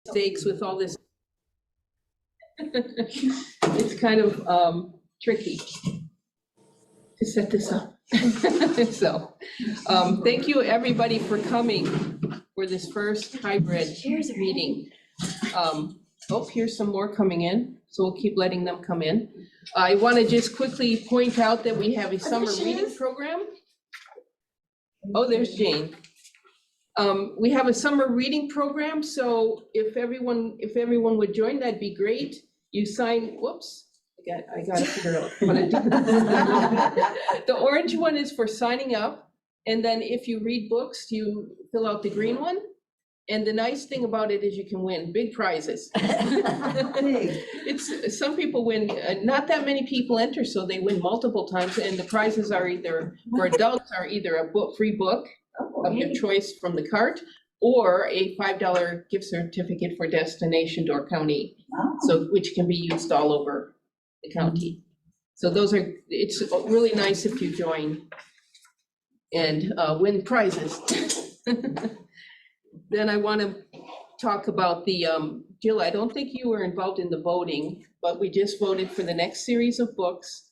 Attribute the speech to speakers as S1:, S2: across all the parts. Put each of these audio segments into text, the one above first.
S1: mistakes with all this. It's kind of tricky to set this up. So, thank you everybody for coming for this first hybrid meeting. Oh, here's some more coming in, so we'll keep letting them come in. I want to just quickly point out that we have a summer reading program. Oh, there's Jane. We have a summer reading program, so if everyone would join, that'd be great. You sign, whoops, I got to figure out what I do. The orange one is for signing up, and then if you read books, you fill out the green one. And the nice thing about it is you can win big prizes. It's, some people win, not that many people enter, so they win multiple times, and the prizes are either, for adults, are either a book, free book of your choice from the cart, or a $5 gift certificate for Destination Door County, so which can be used all over the county. So those are, it's really nice if you join and win prizes. Then I want to talk about the, Jill, I don't think you were involved in the voting, but we just voted for the next series of books.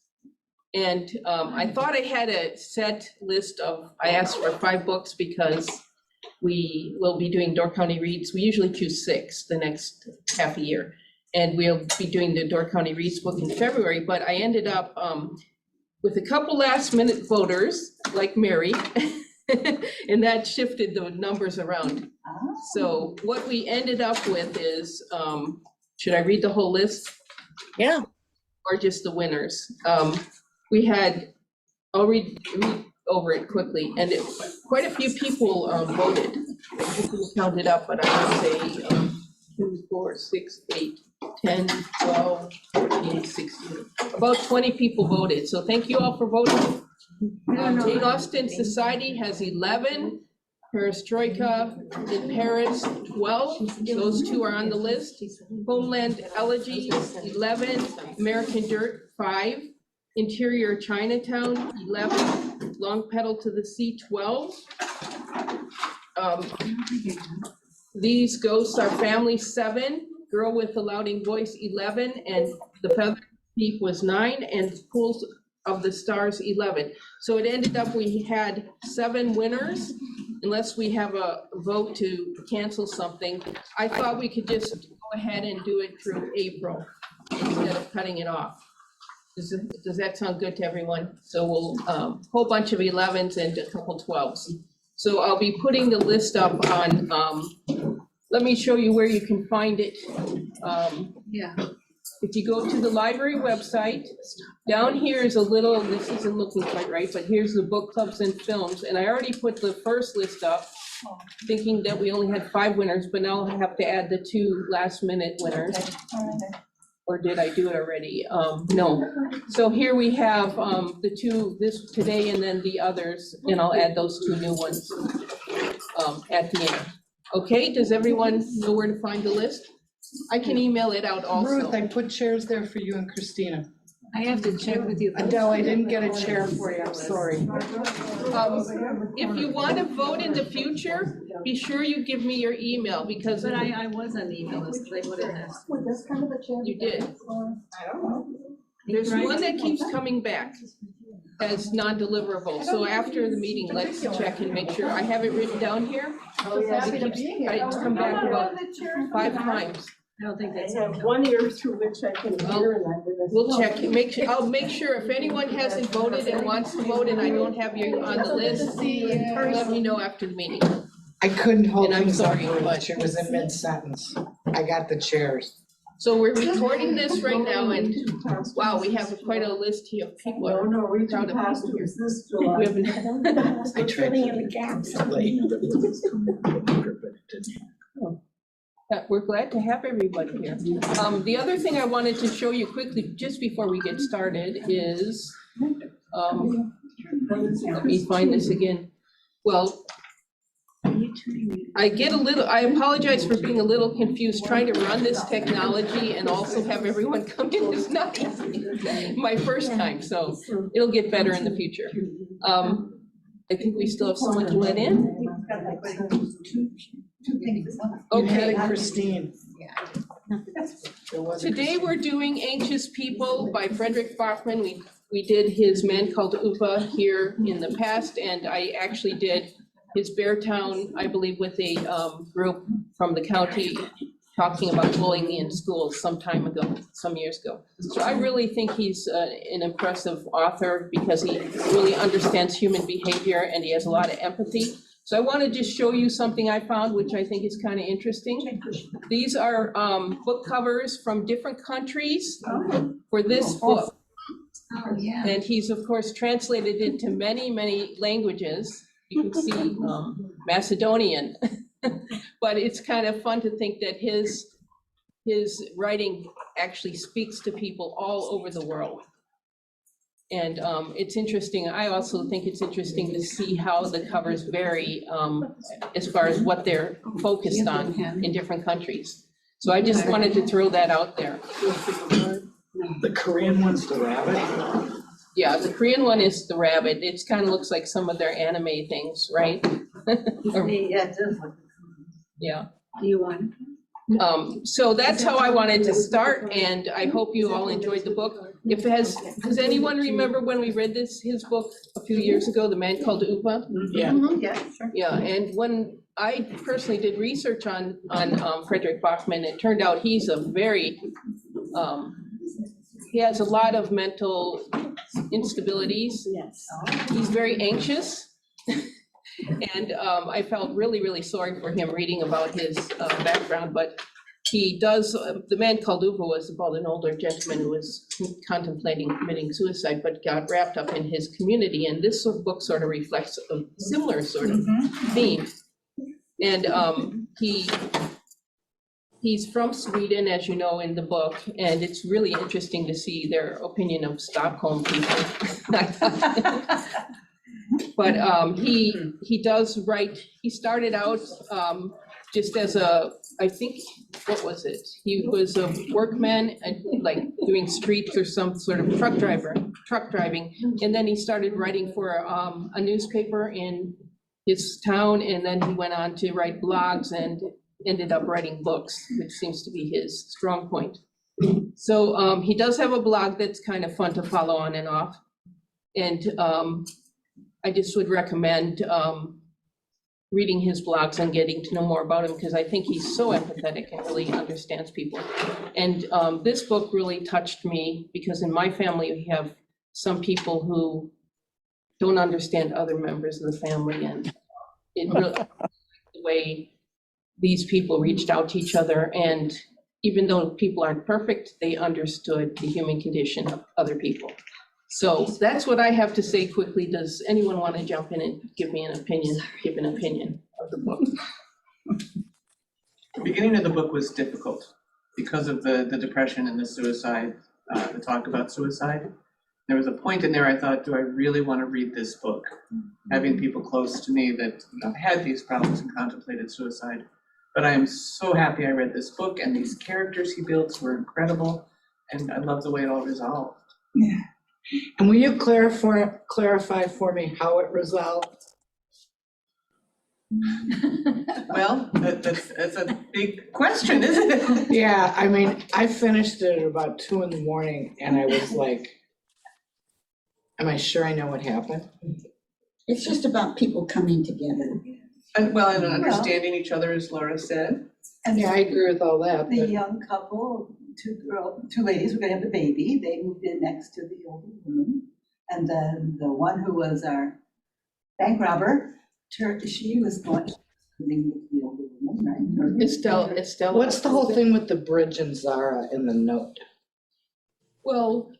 S1: And I thought I had a set list of, I asked for 5 books because we will be doing Door County Reads. We usually choose 6 the next half a year. And we'll be doing the Door County Reads book in February, but I ended up with a couple last minute voters like Mary. And that shifted the numbers around. So what we ended up with is, should I read the whole list?
S2: Yeah.
S1: Or just the winners? We had, I'll read over it quickly, and quite a few people voted. I didn't count it up, but I would say 2, 4, 6, 8, 10, 12, 14, 16. About 20 people voted, so thank you all for voting. Jane Austen Society has 11, Perestroika in Paris, 12, those 2 are on the list. Homeland Elegies, 11, American Dirt, 5, Interior Chinatown, 11, Long Pedal to the Sea, 12. These Ghosts Are Family, 7, Girl with a Louding Voice, 11, and The Feather Thief was 9, and Pools of the Stars, 11. So it ended up, we had 7 winners, unless we have a vote to cancel something. I thought we could just go ahead and do it through April instead of cutting it off. Does that sound good to everyone? So we'll, whole bunch of 11s and a couple 12s. So I'll be putting the list up on, let me show you where you can find it.
S2: Yeah.
S1: If you go to the library website, down here is a little, this isn't looking quite right, but here's the book clubs and films. And I already put the first list up, thinking that we only had 5 winners, but now I have to add the 2 last minute winners. Or did I do it already? No. So here we have the 2, this today and then the others, and I'll add those 2 new ones at the end. Okay, does everyone know where to find the list? I can email it out also.
S3: Ruth, I put chairs there for you and Christina.
S2: I have to check with you.
S3: Adele, I didn't get a chair for you, I'm sorry.
S1: If you want to vote in the future, be sure you give me your email, because.
S2: But I was on the email list, because I would have asked.
S1: You did. There's one that keeps coming back as non-deliverable, so after the meeting, let's check and make sure. I have it written down here. It's come back about 5 times.
S2: I don't think that's.
S4: I have one ear through which I can hear, and I
S1: We'll check, I'll make sure if anyone hasn't voted and wants to vote and I don't have you on the list, let me know after the meeting.
S3: I couldn't hold
S1: And I'm
S3: things up,
S1: sorry,
S3: Ruth,
S1: but-
S3: it was in mid-sentence. I got the chairs.
S1: So we're recording this right now, and wow, we have quite a list here of people.
S4: No, we
S1: Proud
S4: do
S1: of
S4: past
S1: people here.
S4: this
S1: We
S4: July.
S1: haven't.
S3: I tried to in the gaps late.
S1: We're glad to have everybody here. The other thing I wanted to show you quickly, just before we get started, is, let me find this again. Well, I get a little, I apologize for being a little confused, trying to run this technology and also have everyone come in is not easy. My first time, so it'll get better in the future. I think we still have someone to let in.
S3: You had
S1: Okay,
S3: it, Christine. There wasn't-
S1: Today, we're doing Anxious People by Frederick Bachmann. We did his Man Called Upa here in the past, and I actually did his Beartown, I believe, with a group from the county talking about bullying in schools some time ago, some years ago. So I really think he's an impressive author because he really understands human behavior and he has a lot of empathy. So I want to just show you something I found, which I think is kind of interesting. These are book covers from different countries for this book.
S2: Oh, yeah.
S1: And he's, of course, translated into many, many languages. You can see Macedonian. But it's kind of fun to think that his writing actually speaks to people all over the world. And it's interesting. I also think it's interesting to see how the covers vary as far as what they're focused on in different countries. So I just wanted to throw that out there.
S3: The Korean one's the rabbit.
S1: Yeah, the Korean one is the rabbit. It kind of looks like some of their anime things, right? Or-
S2: Yeah, it does look.
S1: Yeah.
S2: Do you want?
S1: So that's how I wanted to start, and I hope you all enjoyed the book. Does anyone remember when we read his book a few years ago, The Man Called Upa?
S3: Yeah.
S2: Yeah, sure.
S1: Yeah, and when I personally did research on Frederick Bachmann, it turned out he's a very, he has a lot of mental instabilities.
S2: Yes.
S1: He's very anxious. And I felt really, really sorry for him reading about his background, but he does, The Man Called Upa was about an older gentleman who was contemplating committing suicide, but got wrapped up in his community. And this book sort of reflects a similar sort of theme. And he's from Sweden, as you know, in the book, and it's really interesting to see their opinion of Stockholm people. But he does write, he started out just as I think, what was it? He was a workman, like doing streets or some sort of truck driving. And then he started writing for a newspaper in his town, and then he went on to write blogs and ended up writing books, which seems to be his strong point. So he does have a blog that's kind of fun to follow on and off. And I just would recommend reading his blogs and getting to know more about him, because I think he's so empathetic and really understands people. And this book really touched me because in my family, we have some people who don't understand other members of the family, and it really, the way these people reached out to each other, and even though people aren't perfect, they understood the human condition of other people. So that's what I have to say quickly. Does anyone want to jump in and give an opinion of the book?
S5: The beginning of the book was difficult because of the depression and the suicide, the talk about suicide. There was a point in there I thought, do I really want to read this book? Having people close to me that had these problems and contemplated suicide. But I am so happy I read this book, and these characters he builds were incredible, and I love the way it all resolved.
S3: Yeah. And will you clarify for me how it resolved?
S5: Well, that's a big question, isn't it?
S3: Yeah, I mean, I finished it at about 2 a.m. and I was like, am I sure I know what happened?
S6: It's just about people coming together.
S5: And understanding each other, as Laura said.
S6: And
S3: Yeah, I agree with all that,
S6: the
S3: but
S6: young couple, two ladies were gonna have the baby, they moved in next to the older woman. And then the one who was our bank robber, she was going living with the older woman, right?
S1: Estelle.
S3: what's the whole thing with the bridge and Zara in the note?
S1: Well,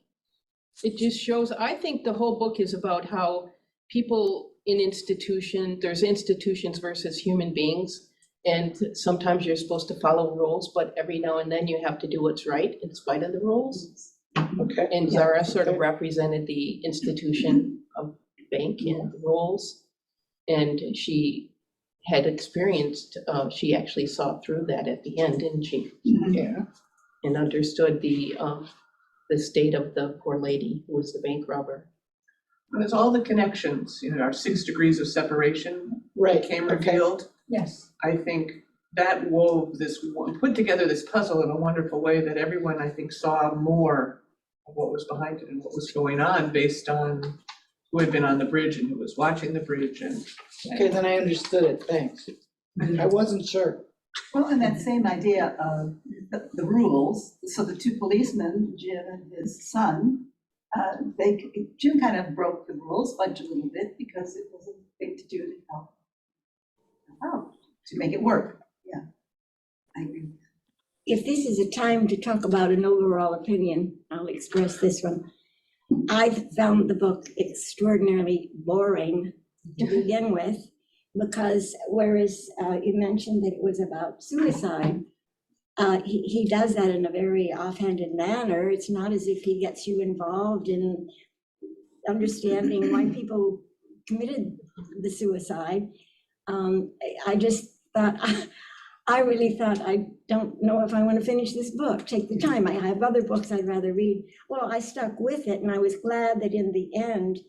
S1: it just shows, I think the whole book is about how people in there's institutions versus human beings. And sometimes you're supposed to follow rules, but every now and then you have to do what's right in spite of the rules.
S3: Okay.
S1: And Zara sort of represented the institution of bank and the rules. And she had experienced, she actually saw through that at the end, didn't she?
S3: Yeah.
S1: And understood the state of the poor lady who was the bank robber.
S5: And it's all the connections, our 6 degrees of separation
S3: Right.
S5: became
S3: Okay.
S5: revealed.
S6: Yes.
S5: I think that wove this, put together this puzzle in a wonderful way that everyone, I think, saw more of what was behind it and what was going on based on who had been on the bridge and who was watching the bridge and.
S3: Okay, then I understood it, thanks. I wasn't sure.
S6: Well, and that same idea of the rules, so the two policemen, Jim and his son, Jim kind of broke the rules, fudged a little bit, because it was a thing to do to help out, to make it work. Yeah, I agree.
S2: If this is a time to talk about an overall opinion, I'll express this one. I found the book extraordinarily boring to begin with, because whereas you mentioned that it was about suicide, he does that in a very offhanded manner. It's not as if he gets you involved in understanding why people committed the suicide. I just thought, I really thought, I don't know if I want to finish this book, take the time. I have other books I'd rather read. Well, I stuck with it, and I was glad that in the end,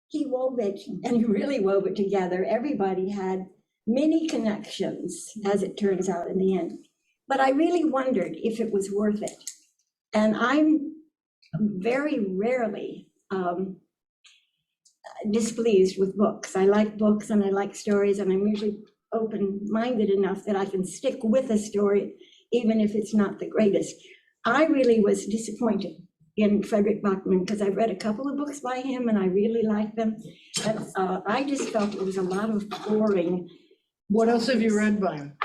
S2: he wove it, and he really wove it together. Everybody had many connections, as it turns out in the end. But I really wondered if it was worth it. And I'm very rarely displeased with books. I like books and I like stories, and I'm usually open-minded enough that I can stick with a story, even if it's not the greatest. I really was disappointed in Frederick Bachmann, because I've read a couple of books by him and I really like them. And I just felt it was a lot of boring.
S3: What else have you read by him?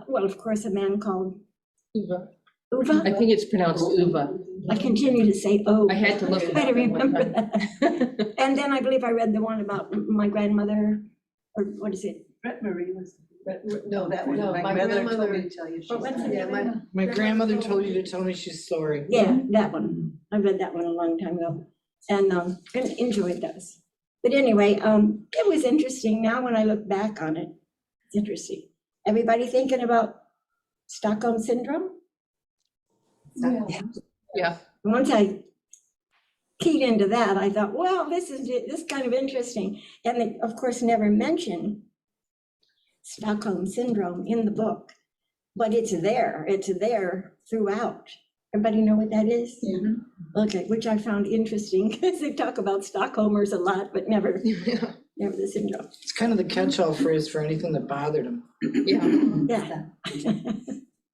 S2: Well, of course, a man called
S1: Uva.
S2: Uva.
S1: I think it's pronounced Uva.
S2: I continue to say, oh.
S1: I had to look it
S2: Try
S1: up.
S2: to remember that. And then I believe I read the one about my grandmother, or what is it?
S6: Brett Marie was,
S4: No,
S6: that one,
S4: no,
S6: my
S4: my
S6: grandmother told me
S4: grandmother,
S6: to tell you she's.
S2: But what's
S4: yeah,
S3: My grandmother told you to tell me she's sorry.
S2: Yeah, that one. I read that one a long time ago, and enjoyed those. But anyway, it was interesting. Now when I look back on it, it's interesting. Everybody thinking about Stockholm Syndrome?
S1: Yeah.
S2: Once I keyed into that, I thought, well, this is kind of interesting. And they, of course, never mention Stockholm Syndrome in the book, but it's there throughout. Everybody know what that is?
S4: Yeah.
S2: Okay, which I found interesting, because they talk about Stockholmers a lot, but never the syndrome.
S3: It's kind of the catch-all phrase for anything that bothered him.
S1: Yeah.
S2: Yeah.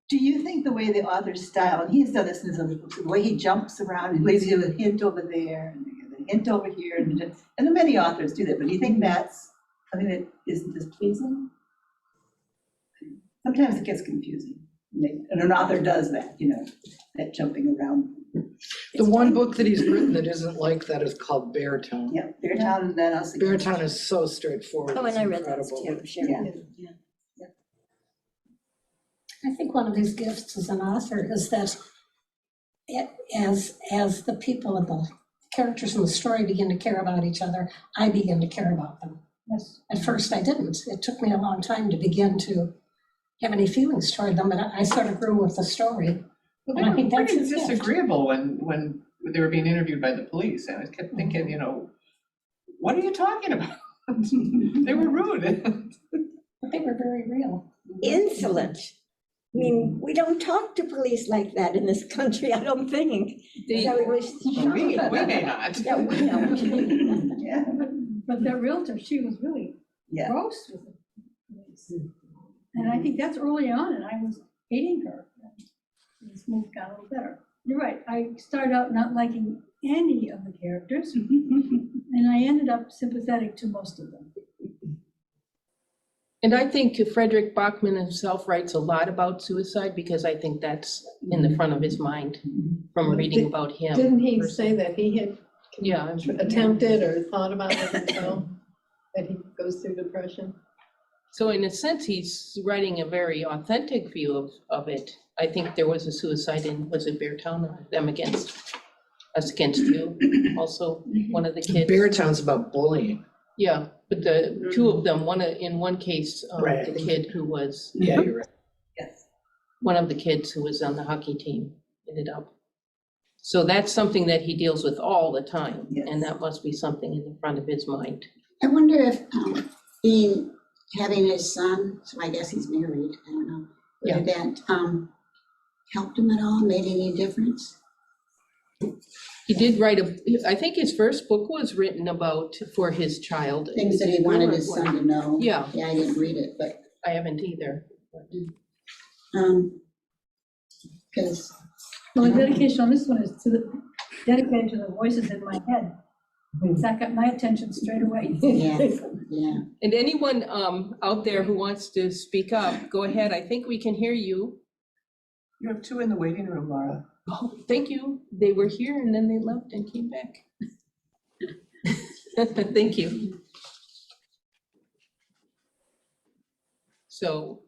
S6: Do you think the way the author's style, and he's done this in his other books, the way he jumps around and leaves you a hint over there and a hint over here, and many authors do that, but do you think that's something that isn't displeasing? Sometimes it gets confusing, and an author does that, that jumping around.
S3: The one book that he's written that isn't like that is called Beartown.
S6: Yeah, Beartown, and then also.
S3: Beartown is so straightforward.
S2: Oh, and
S3: it's
S2: I read those
S3: incredible.
S2: too, sure.
S6: Yeah.
S7: I think one of his gifts as an author is that as the people and the characters in the story begin to care about each other, I begin to care about them.
S4: Yes.
S7: At first I didn't. It took me a long time to begin to have any feelings toward them, but I sort of grew with the story.
S5: Well,
S7: And I
S5: they
S7: think
S5: were
S7: that's
S5: pretty
S7: his gift.
S5: disagreeable when they were being interviewed by the police. And I kept thinking, what are you talking about? They were rude.
S7: But they were very real.
S2: Insolent. I mean, we don't talk to police like that in this country, I don't think. So it was
S5: We
S2: shocking.
S5: may not.
S2: Yeah, we don't.
S6: Yeah,
S4: But the realtor, she was really
S6: yeah.
S4: gross with it. And I think that's early on, and I was hating her. This move got a little better. You're right, I started out not liking any of the characters, and I ended up sympathetic to most of them.
S1: And I think Frederick Bachmann himself writes a lot about suicide, because I think that's in the front of his mind from reading about him.
S4: Didn't he say that he had
S1: Yeah,
S4: attempted or thought about it himself, that he goes through depression?
S1: so in a sense, he's writing a very authentic view of it. I think there was a suicide in, was it Beartown, or them against, us against you, also, one of the kids.
S3: Beartown's about bullying.
S1: Yeah, but the two of them, in one case,
S3: Right.
S1: the kid who was,
S3: Yeah, you're right.
S6: Yes.
S1: one of the kids who was on the hockey team ended up. So that's something that he deals with all the time,
S6: Yes.
S1: and that must be something in the front of his mind.
S8: I wonder if being having his son, so I guess he's married, I don't know. Whether that helped him at all, made any difference?
S1: He did write I think his first book was written about for his child.
S8: Things that he wanted his son to know.
S1: Yeah.
S8: Yeah, I didn't read it, but,
S1: I haven't either.
S8: because,
S4: Well, the dedication on this one is dedicated to the voices in my head. That got my attention straight away.
S8: yeah, yeah.
S1: And anyone out there who wants to speak up, go ahead. I think we can hear you.
S6: You have two in the waiting room, Laura.
S1: Oh, thank you. They were here and then they left and came back. Thank you. So,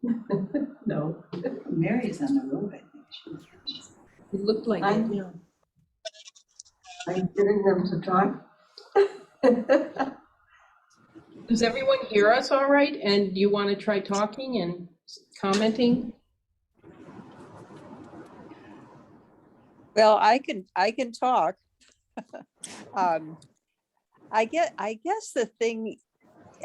S1: no,
S6: Mary is on the road, I think.
S1: it looked like,
S2: I-
S1: yeah.
S2: I'm getting them to talk.
S1: Does everyone hear us all right? And you want to try talking and commenting?
S9: Well, I can talk. I guess the thing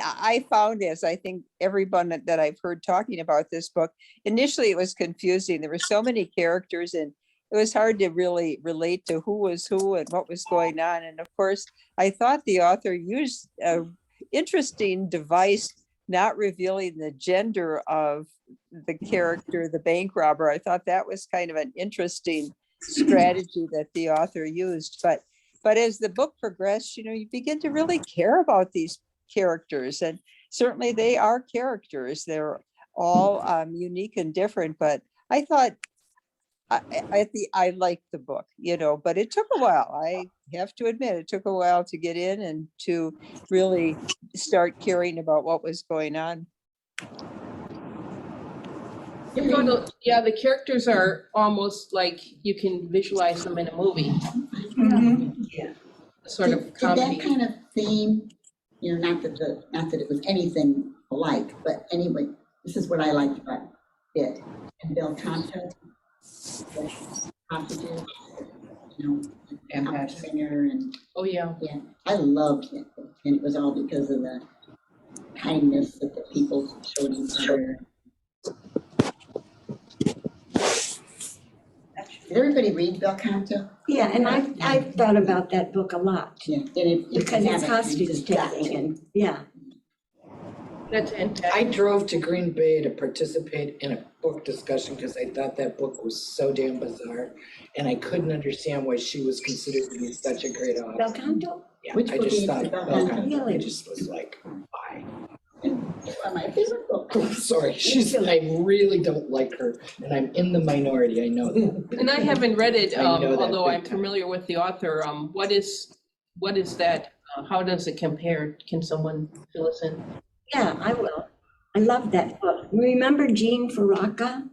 S9: I found is, I think everyone that I've heard talking about this book, initially it was confusing. There were so many characters and it was hard to really relate to who was who and what was going on. And of course, I thought the author used an interesting device, not revealing the gender of the character, the bank robber. I thought that was kind of an interesting strategy that the author used. But as the book progressed, you begin to really care about these characters, and certainly they are characters. They're all unique and different. But I thought I liked the book, but it took a while. I have to admit, it took a while to get in and to really start caring about what was going on.
S1: Yeah, the characters are almost like you can visualize them in a movie,
S6: Yeah.
S1: sort of
S8: Did that
S1: comedy.
S8: kind of theme, not that it was anything alike, but anyway, this is what I liked about it. And Bel Canto, the hostages,
S6: And
S8: opera
S6: Patrick.
S8: singer, and
S1: Oh, yeah.
S8: yeah, I loved it. And it was all because of the kindness that the people showed each other. Did everybody read Bel Canto?
S2: Yeah, and I've thought about that book a lot,
S8: Yeah. And if you
S2: because it's
S8: haven't, you
S2: hostage
S8: just got
S2: taking,
S8: to.
S2: and, yeah.
S1: That's
S3: I
S1: fantastic.
S3: drove to Green Bay to participate in a book discussion because I thought that book was so damn bizarre. And I couldn't understand why she was considered to be such a great
S2: Bel
S3: author.
S2: Canto?
S3: Yeah,
S8: Which
S3: I
S8: book
S3: just
S8: is
S3: thought
S8: it about?
S3: Bel Canto, I
S2: Really?
S3: just was like, why?
S8: It's one of my favorite books.
S3: Sorry, I really don't like her, and I'm in the minority, I know that.
S1: And I haven't read it,
S3: I know that
S1: although
S3: big
S1: I'm
S3: time.
S1: familiar with the author. What is that? How does it compare? Can someone fill us in?
S2: Yeah, I will. I love that book. Remember Jean Faraka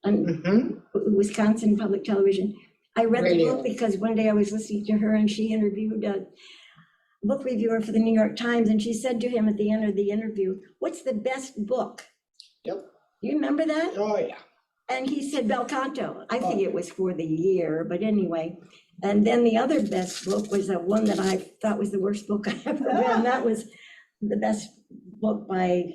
S2: on
S3: Mhm.
S2: Wisconsin Public Television? I read the
S3: Radio.
S2: book because one day I was listening to her and she interviewed a book reviewer for the New York Times, and she said to him at the end of the interview, "What's the best book?"
S3: Yep.
S2: You remember that?
S3: Oh, yeah.
S2: And he said Bel Canto. I think it was for the year, but anyway. And then the other best book was the one that I thought was the worst book I ever read. And that was the best book by,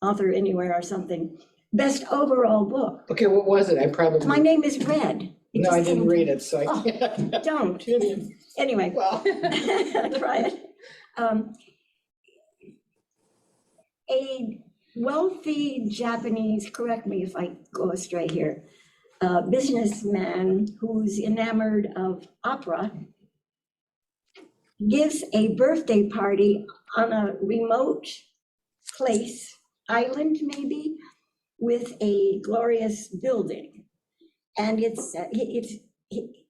S2: author anywhere or something. Best overall book.
S3: Okay, what was it? I probably.
S2: My Name is Red. It
S3: No, I
S2: just
S3: didn't
S2: came-
S3: read it, so I
S2: Oh,
S3: can't.
S2: Don't. Anyway,
S3: Well,
S2: try it. A wealthy Japanese, correct me if I go astray here, businessman who's enamored of opera gives a birthday party on a remote place, island maybe, with a glorious building. And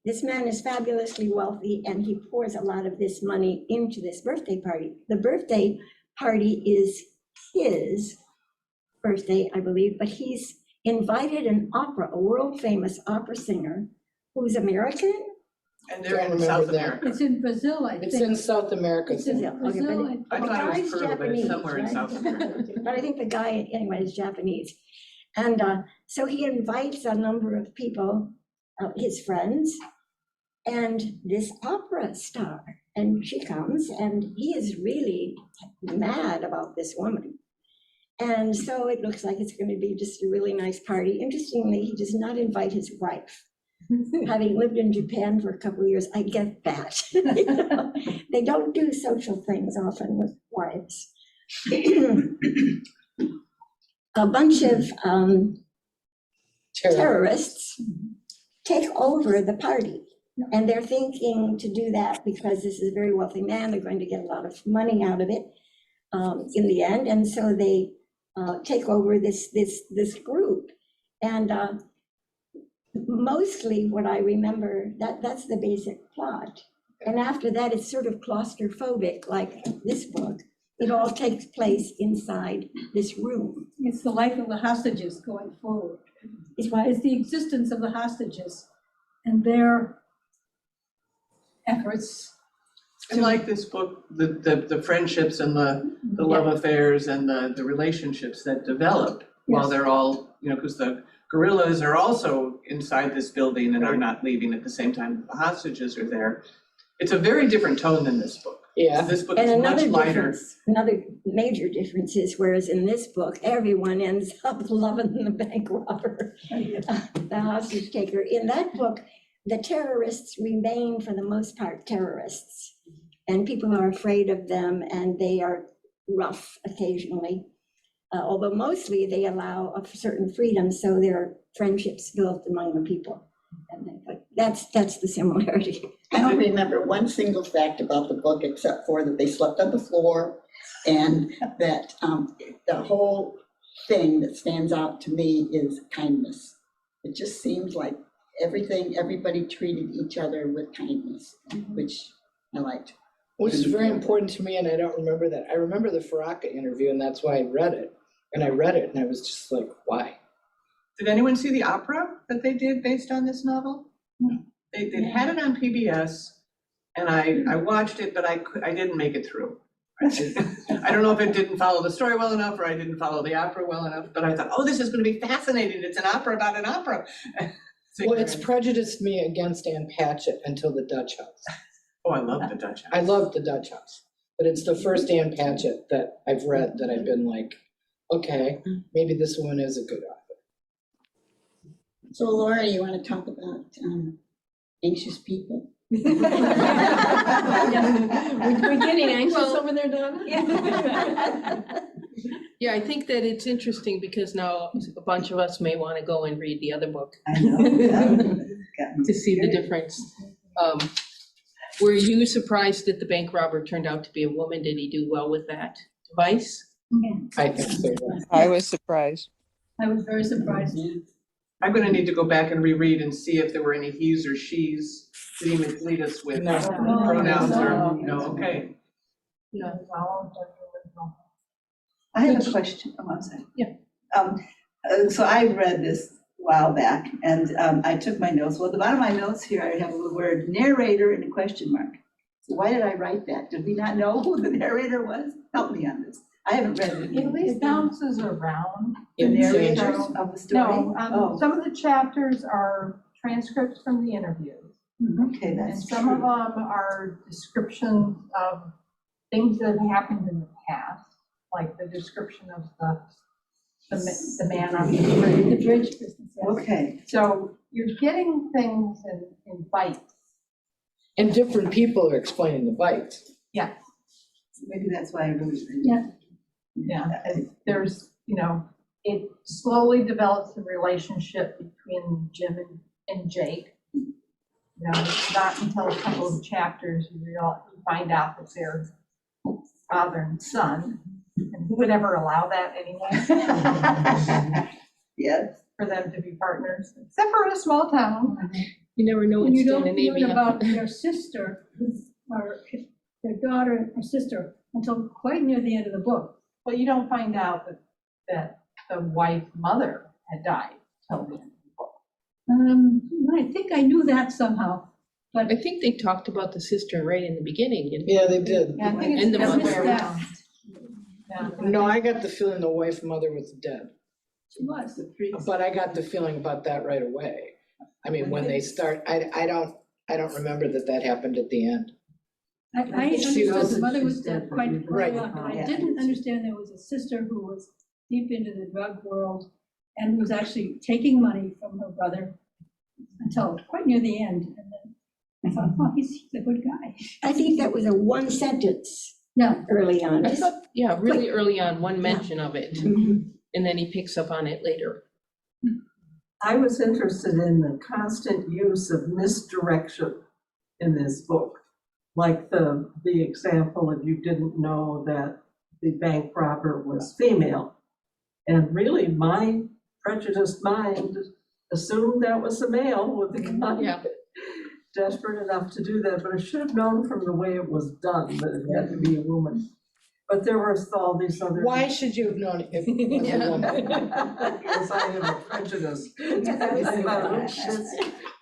S2: this man is fabulously wealthy, and he pours a lot of this money into this birthday party. The birthday party is his birthday, I believe, but he's invited a world famous opera singer who's American.
S5: And they're in
S3: Don't
S5: South
S3: remember that.
S5: America.
S4: It's in Brazil, I think.
S3: it's in South America.
S4: It's in
S2: Yeah, okay,
S4: Brazil.
S2: but
S5: I thought it was
S2: The guy's
S5: Peru, but it's
S2: Japanese,
S5: somewhere in
S2: right?
S5: South America.
S2: But I think the guy, anyway, is Japanese. And so he invites a number of people, his friends, and this opera star. And she comes, and he is really mad about this woman. And so it looks like it's going to be just a really nice party. Interestingly, he does not invite his wife. Having lived in Japan for a couple of years, I get that. You know, they don't do social things often with wives. A bunch of terrorists take over the party. And they're thinking to do that because this is a very wealthy man. They're going to get a lot of money out of it in the end. And so they take over this group. And mostly what I remember, that's the basic plot. And after that, it's sort of claustrophobic, like this book. It all takes place inside this room.
S4: It's the life of the hostages going forward.
S2: It's why
S4: It's the existence of the hostages and their efforts.
S5: I like this book, the friendships and the love affairs and the relationships that develop while
S4: Yes.
S5: they're all, you know, because the guerrillas are also inside this building and are not leaving at the same time the hostages are there. It's a very different tone than this book.
S3: Yeah.
S5: This book
S2: And
S5: is much
S2: another
S5: lighter.
S2: difference, another major difference is, whereas in this book, everyone ends up loving the bank robber, the hostage taker. In that book, the terrorists remain, for the most part, terrorists. And people are afraid of them, and they are rough occasionally. Although mostly they allow a certain freedom, so there are friendships built among the people. And that's the similarity.
S8: I don't remember one single fact about the book except for that they slept on the floor, and that the whole thing that stands out to me is kindness. It just seems like everybody treated each other with kindness, which I liked.
S3: Which is very important to me, and I don't remember that. I remember the Faraka interview, and that's why I read it. And I read it, and I was just like, why?
S5: Did anyone see the opera that they did based on this novel? They had it on PBS, and I watched it, but I didn't make it through. I don't know if it didn't follow the story well enough, or I didn't follow the opera well enough, but I thought, oh, this is going to be fascinating. It's an opera about an opera.
S3: Well, it's prejudiced me against Anne Patchett until The Dutch House.
S5: Oh, I love the Dutch House.
S3: I love The Dutch House, but it's the first Anne Patchett that I've read that I've been like, okay, maybe this one is a good author.
S8: So Laura, you want to talk about anxious people?
S2: We're getting anxious over there, Donna?
S1: Yeah, I think that it's interesting because now a bunch of us may want to go and read the other book
S6: I know.
S1: to see the difference. Were you surprised that the bank robber turned out to be a woman? Did he do well with that device?
S3: I think so. Yeah.
S9: I was surprised.
S4: I was very surprised.
S5: I'm going to need to go back and reread and see if there were any he's or she's that he mislead us with.
S3: No.
S5: Pronouns or, no, okay.
S1: Yeah.
S6: I have a question. Oh, I'm sorry.
S1: Yeah.
S6: So I read this a while back, and I took my notes. Well, at the bottom of my notes here, I have the word narrator and a question mark. So why did I write that? Did we not know who the narrator was? Help me on this. I haven't read it.
S10: It bounces around.
S6: The narrator
S10: So-
S6: of the story?
S10: No,
S6: Oh,
S10: some of the chapters are transcripts from the interviews.
S6: okay,
S10: And
S6: that's
S10: some of
S6: true.
S10: them are descriptions of things that have happened in the past, like the description of the man on the bridge.
S4: The bridge business. yes.
S6: Okay,
S10: So you're getting things in bites.
S3: And different people are explaining the bites.
S10: Yeah,
S6: maybe that's why I really.
S4: Yeah.
S10: yeah. And there's, it slowly develops a relationship between Jim and Jake. It's not until a couple of chapters you find out that they're father and son. And who would ever allow that anyway?
S6: Yes.
S10: For them to be partners, except for in a small town.
S1: You never know
S4: And
S1: what's
S4: you don't
S1: Scandinavia.
S4: learn about their sister, or their daughter or sister, until quite near the end of the book.
S10: But you don't find out that the wife's mother had died till the end of the book.
S4: I think I knew that somehow, but
S1: I think they talked about the sister right in the beginning. didn't they?
S3: Yeah, they did.
S10: Yeah, I think
S1: And
S10: it's
S1: the
S10: the other way
S4: mother.
S10: around. Yeah.
S3: No, I got the feeling the wife mother was dead,
S4: she was.
S3: but I got the feeling about that right away. I mean, when they start, I don't remember that happened at the end.
S4: I
S3: She
S4: understood
S3: was-
S4: the mother was dead quite
S3: Right.
S4: early on, but I
S6: Yeah.
S4: didn't understand there was a sister who was deep into the drug world and was actually taking money from her brother until quite near the end. And then I thought, oh, he's a good guy.
S2: I think that was a one sentence
S4: Yeah.
S2: early on.
S1: I thought, yeah, really early on, one mention of it,
S2: Mhm.
S1: and then he picks up on it later.
S11: I was interested in the constant use of misdirection in this book. Like the example of you didn't know that the bank robber was female. And really, my prejudiced mind assumed that was a male with the gun.
S1: Yeah.
S11: Desperate enough to do that, but I should have known from the way it was done that it had to be a woman. But there were all these other.
S3: Why should you have known if it was a woman?
S11: Because I have a prejudice.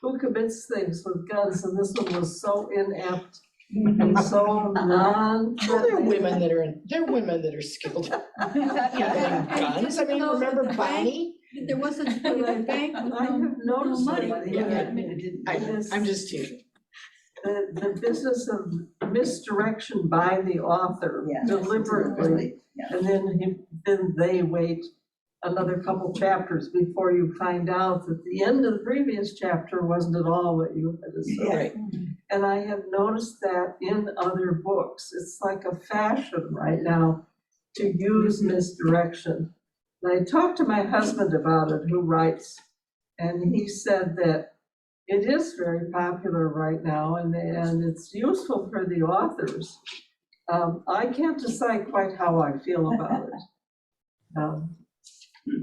S11: Who commits things with guns, and this one was so inept and so
S3: Well, there are women that are skilled at handling guns. I mean, remember Bonnie?
S4: There wasn't a bank with
S11: I have
S4: no
S11: noticed
S4: money.
S11: that.
S3: I'm just teasing.
S11: The business of misdirection by the author
S6: Yeah.
S11: deliberately, and then they wait another couple chapters before you find out that the end of the previous chapter wasn't at all what you had assumed.
S3: Right.
S11: And I have noticed that in other books. It's like a fashion right now to use misdirection. And I talked to my husband about it, who writes, and he said that it is very popular right now, and it's useful for the authors. I can't decide quite how I feel about it.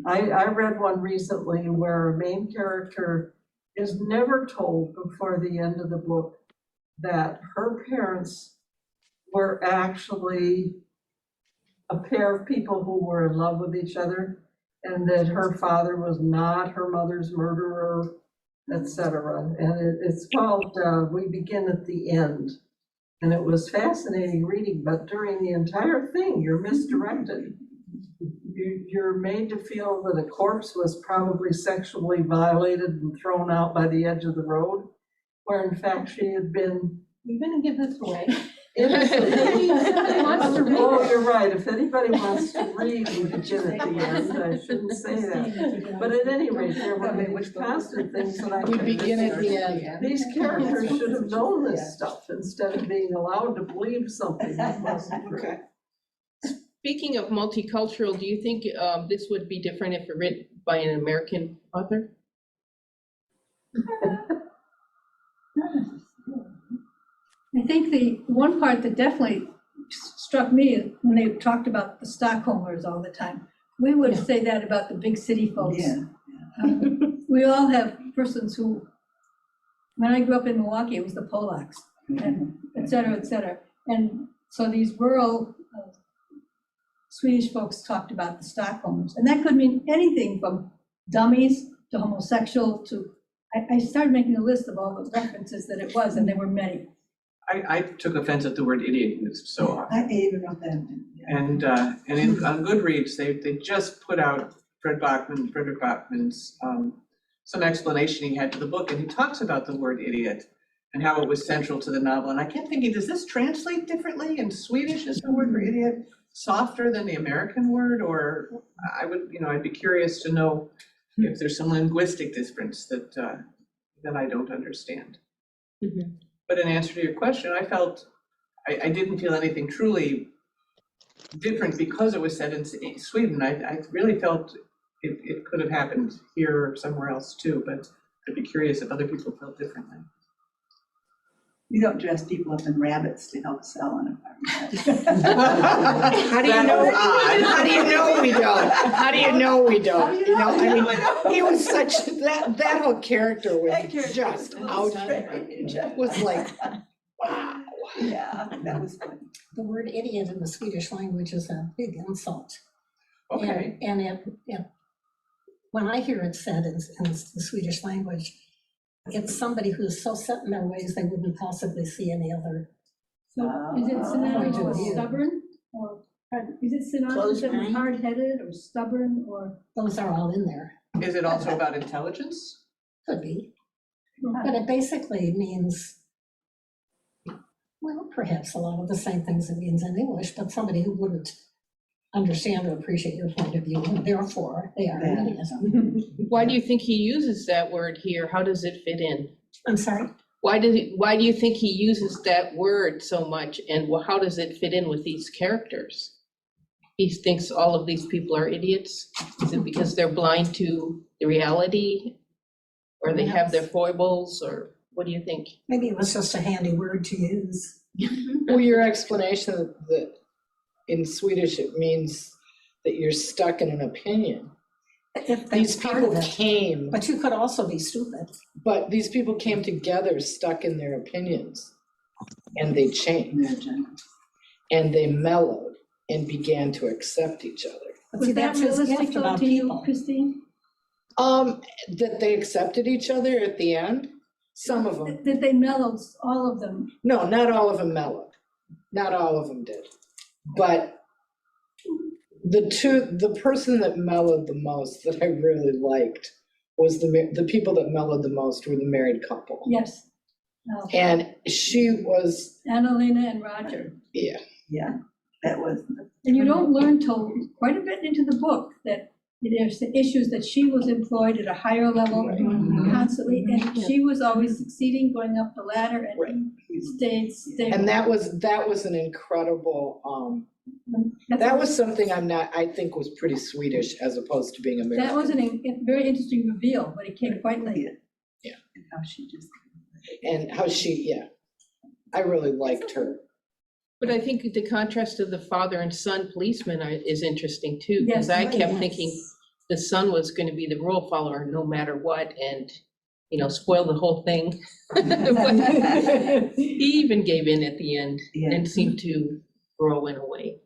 S11: I read one recently where a main character is never told before the end of the book that her parents were actually a pair of people who were in love with each other, and that her father was not her mother's murderer, etc. And it's called We Begin at the End. And it was fascinating reading, but during the entire thing, you're misdirected. You're made to feel that a corpse was probably sexually violated and thrown out by the edge of the road, where in fact she had been.
S10: You're gonna give this away.
S11: Oh, you're right. If anybody wants to read We Begin at the End, I shouldn't say that. But at any rate, there were these constant things that I.
S3: We begin at the end.
S11: These characters should have known this stuff instead of being allowed to believe something that wasn't true.
S3: Okay.
S1: Speaking of multicultural, do you think this would be different if written by an American author?
S4: I think the one part that definitely struck me is when they talked about the Stockholmers all the time. We would say that about the big city folks.
S6: Yeah.
S4: We all have persons who, when I grew up in Milwaukee, it was the Polacks, and et cetera, et cetera. And so these rural Swedish folks talked about the Stockholmers, and that could mean anything from dummies to homosexual to, I started making a list of all the references that it was, and there were many.
S5: I took offense at the word idiot used so often.
S6: I even wrote that.
S5: And on Goodreads, they just put out Frederick Bachmann's some explanation he had to the book, and he talks about the word idiot and how it was central to the novel. And I kept thinking, does this translate differently in Swedish? Is the word for idiot softer than the American word? Or I'd be curious to know if there's some linguistic difference that I don't understand.
S1: Mm-hmm.
S5: But in answer to your question, I felt I didn't feel anything truly different because it was set in Sweden. I really felt it could have happened here or somewhere else too, but I'd be curious if other people felt differently.
S6: We don't dress people up in rabbits to help sell an apartment.
S3: How do you know? How do you know we don't? How do you know we don't? You know, I mean, he was such, that whole character was just out there. It was like, wow.
S6: Yeah, that was fun.
S7: The word idiot in the Swedish language is a big insult.
S5: Okay.
S7: And when I hear it said in the Swedish language, it's somebody who's so set in their ways they wouldn't possibly see any other.
S4: So is it synonymous
S7: Point of
S4: with
S7: view.
S4: stubborn, or is it synonymous with
S2: Closed-minded?
S4: hard-headed or stubborn, or?
S7: Those are all in there.
S5: Is it also about intelligence?
S7: Could be. But it basically means, well, perhaps a lot of the same things it means in English, but somebody who wouldn't understand or appreciate your point of view, and therefore they are
S6: Yeah.
S7: idiots.
S1: Why do you think he uses that word here? How does it fit in?
S7: I'm sorry?
S1: Why do you think he uses that word so much, and how does it fit in with these characters? He thinks all of these people are idiots? Is it because they're blind to the reality? Or they have their foibles, or what do you think?
S7: Maybe it was just a handy word to use.
S3: Well, your explanation that in Swedish it means that you're stuck in an opinion.
S7: If
S3: These
S7: that's part of
S3: people
S7: it,
S3: came,
S7: but you could also be stupid.
S3: but these people came together stuck in their opinions. And they changed, and they mellowed and began to accept each other.
S7: But
S4: Was
S7: see,
S4: that
S7: that's his
S4: realistic
S7: gift
S4: though
S7: about
S4: to you,
S7: people.
S4: Christine?
S3: That they accepted each other at the end, some of them.
S4: That they mellowed, all of them?
S3: No, not all of them mellowed. Not all of them did. But the person that mellowed the most that I really liked was the people that mellowed the most were the married couple.
S4: Yes.
S3: And she was,
S4: Annalena and Roger.
S3: yeah,
S6: Yeah, that was.
S4: And you don't learn till quite a bit into the book that there's the issues that she was employed at a higher level constantly, and she was always succeeding, going up the ladder,
S3: Right.
S4: and he stayed stable.
S3: and that was an incredible, that was something I think was pretty Swedish as opposed to being American.
S4: That was a very interesting reveal, but it came quite late.
S3: Yeah.
S6: And how she just.
S3: And how I really liked her.
S1: But I think the contrast of the father and son policeman is interesting too, because
S4: Yes,
S1: I
S4: oh,
S1: kept
S4: yes.
S1: thinking the son was gonna be the rule follower no matter what, and, spoil the whole thing. But he even gave in at the end
S6: Yeah.
S1: and seemed to grow in a way.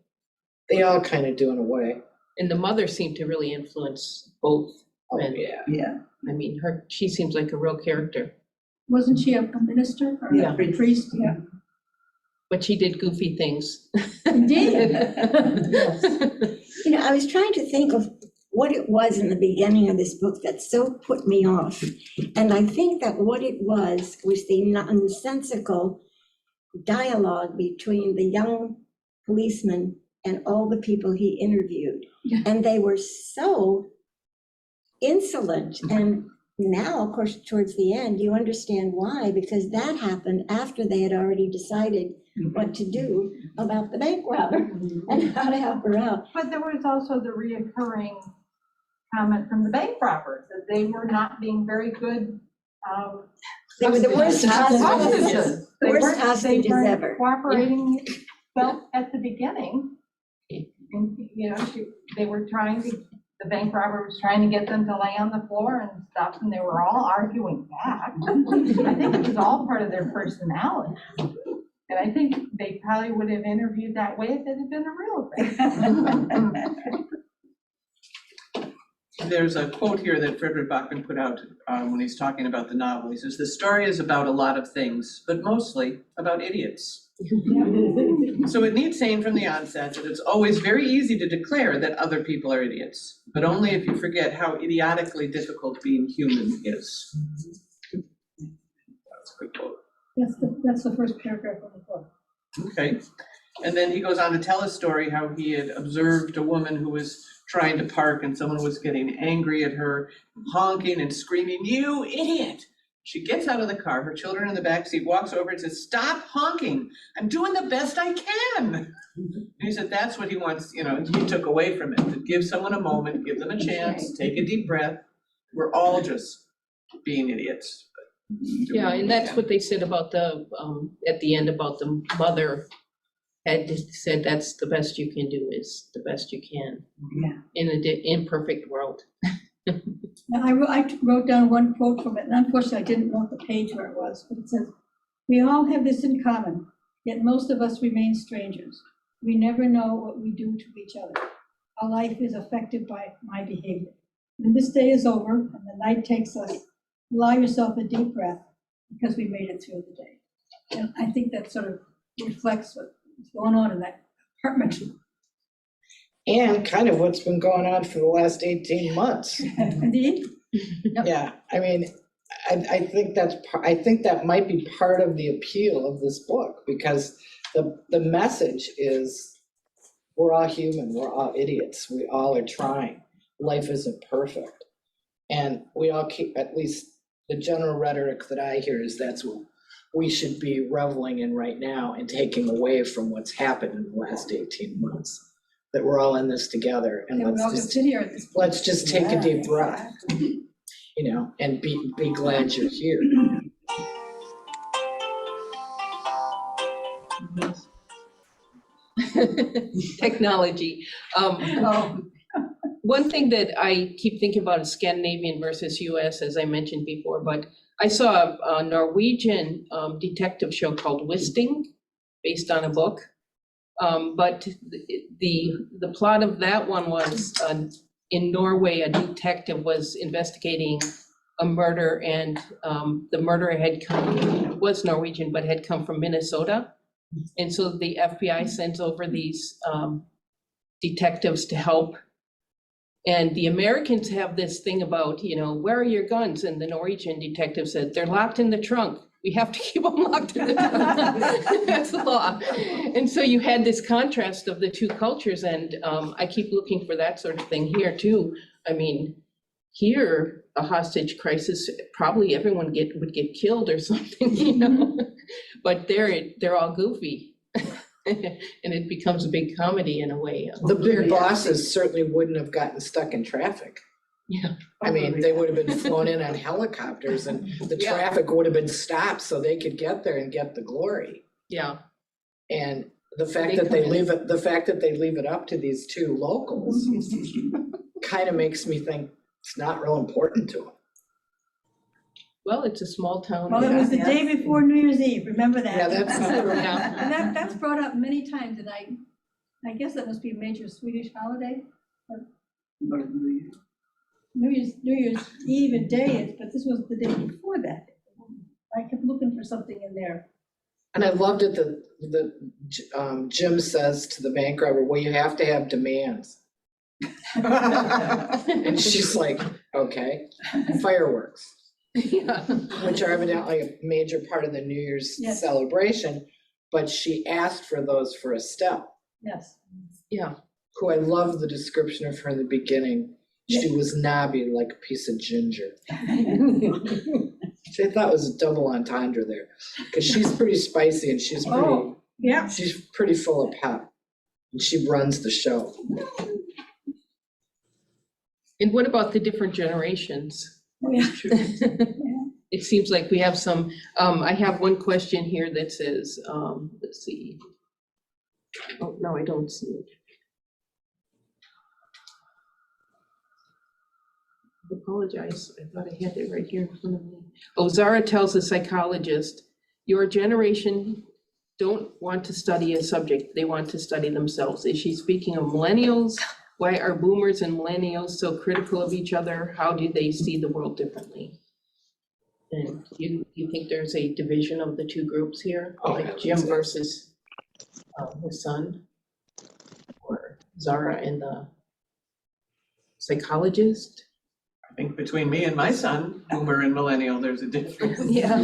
S3: They all kind of do in a way.
S1: And the mother seemed to really influence both.
S3: Oh,
S1: men.
S3: yeah.
S6: Yeah.
S1: I mean, she seems like a real character,
S4: Wasn't she a minister or
S6: Yeah.
S4: a priest? Yeah.
S1: but she did goofy things.
S4: Indeed.
S2: I was trying to think of what it was in the beginning of this book that so put me off. And I think that what it was the nonsensical dialogue between the young policeman and all the people he interviewed.
S4: Yeah.
S2: And they were so insolent. And now, of course, towards the end, you understand why, because that happened after they had already decided what to do about the bank robber and how to help her out.
S10: But there was also the reoccurring comment from the bank robbers that they were not being very good.
S2: They were the worst hostages.
S10: hostages.
S2: The worst
S10: They
S2: hostages
S10: weren't
S2: ever.
S10: cooperating well at the beginning. And, they were the bank robber was trying to get them to lay on the floor and stuff, and they were all arguing back. I think it was all part of their personality. And I think they probably would have interviewed that way if it had been a real thing.
S5: There's a quote here that Frederick Bachmann put out when he's talking about the novel. He says, "The story is about a lot of things, but mostly about idiots." So it needs saying from the onset that it's always very easy to declare that other people are idiots, but only if you forget how idiotically difficult being human is. That's a good quote.
S4: That's the first paragraph of the book.
S5: Okay. And then he goes on to tell a story how he had observed a woman who was trying to park and someone was getting angry at her, honking and screaming, "You idiot!" She gets out of the car, her children in the back seat, walks over and says, "Stop honking, I'm doing the best I can." And he said that's what he wants, he took away from it, to give someone a moment, give them a chance, take a deep breath. We're all just being idiots.
S1: Yeah, and that's what they said about at the end about the mother had said that's the best you can do is the best you can.
S6: Yeah.
S1: In an imperfect world.
S4: Now, I wrote down one quote from it, and unfortunately, I didn't note the page where it was, but it says, "We all have this in common, yet most of us remain strangers. We never know what we do to each other. Our life is affected by my behavior. When this day is over and the night takes us, allow yourself a deep breath because we made it through the day." And I think that sort of reflects what's going on in that apartment.
S3: And kind of what's been going on for the last 18 months.
S4: Indeed. Yep.
S3: Yeah, I mean, I think that might be part of the appeal of this book, because the message is we're all human, we're all idiots, we all are trying. Life isn't perfect. And we all keep, at least the general rhetoric that I hear is that's what we should be reveling in right now and taking away from what's happened in the last 18 months. That we're all in this together, and
S4: And we all
S3: let's
S4: can
S3: just,
S4: sit here at this point.
S3: let's just take a deep breath, you know, and be glad you're here.
S1: Technology.
S4: Oh,
S1: One thing that I keep thinking about is Scandinavian versus US, as I mentioned before, but I saw a Norwegian detective show called Wisting, based on a book. But the plot of that one was, in Norway, a detective was investigating a murder, and the murderer was Norwegian, but had come from Minnesota. And so the FBI sends over these detectives to help. And the Americans have this thing about, you know, where are your guns? And the Norwegian detective said, they're locked in the trunk. We have to keep them locked in the trunk. That's the law. And so you had this contrast of the two cultures, and I keep looking for that sort of thing here too. I mean, here, a hostage crisis, probably everyone would get killed or something, you know? But they're all goofy. And it becomes a big comedy in a way.
S3: The big bosses certainly wouldn't have gotten stuck in traffic.
S1: Yeah.
S3: I mean, they would have been flown in on helicopters, and the
S1: Yeah.
S3: traffic would have been stopped so they could get there and get the glory.
S1: Yeah.
S3: And the fact
S1: They
S3: that they
S1: come
S3: leave it up to these two locals kind of makes me think it's not real important to them.
S1: Well, it's a small town.
S4: well, it was the day before New Year's Eve, remember that?
S3: Yeah, that's true.
S1: Yeah.
S4: And that's brought up many times, and I guess that must be a major Swedish holiday. New Year's Eve and day is, but this was the day before that. I kept looking for something in there.
S3: And I loved it that Jim says to the bank robber, well, you have to have demands. And she's like, okay, fireworks,
S1: Yeah.
S3: which are evidently a major part of the New Year's
S4: Yes.
S3: celebration, but she asked for those for Estelle,
S4: Yes.
S1: Yeah.
S3: who I love the description of her in the beginning. She was knobby like a piece of ginger. Which I thought was a double entendre there, because she's pretty spicy and she's
S4: Oh, yeah.
S3: pretty full of pep. And she runs the show.
S1: And what about the different generations?
S4: Oh, yeah.
S1: It seems like we have some, I have one question here that says, let's see. Oh, no, I don't see it. I apologize, I thought I had it right here in front of me. Oh, Zara tells the psychologist, your generation don't want to study a subject, they want to study themselves. Is she speaking of millennials? Why are boomers and millennials so critical of each other? How do they see the world differently? And you think there's a division of the two groups here?
S3: Oh,
S1: Like
S3: yeah,
S1: Jim
S3: that's it.
S1: versus his son? Or Zara and the psychologist?
S5: I think between me and my son, boomer and millennial, there's a difference.
S1: Yeah.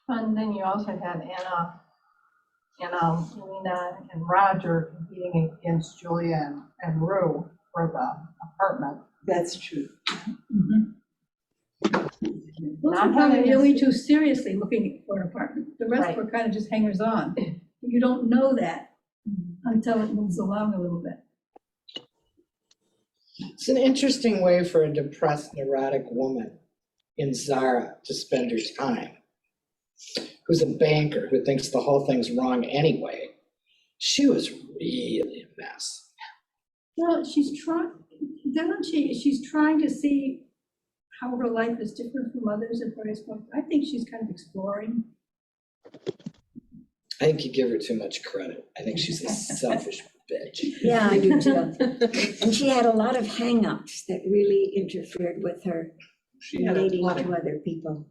S10: And then you also had Anna, Lena, and Roger competing against Julia and Rue for the apartment.
S6: That's true.
S4: Those are probably the only two seriously looking for an apartment. The rest
S10: Right.
S4: were kind of just hangers on. You don't know that until it moves along a little bit.
S3: It's an interesting way for a depressed, neurotic woman in Zara to spend her time, who's a banker who thinks the whole thing's wrong anyway. She was really a mess.
S4: Well, she's trying, doesn't she? She's trying to see how her life is different from others at various points. I think she's kind of exploring.
S3: I think you give her too much credit. I think she's a selfish bitch.
S2: Yeah, I do too. And she had a lot of hangups that really interfered with her
S5: She had a
S2: relating
S5: lot
S2: to
S5: of,
S2: other people.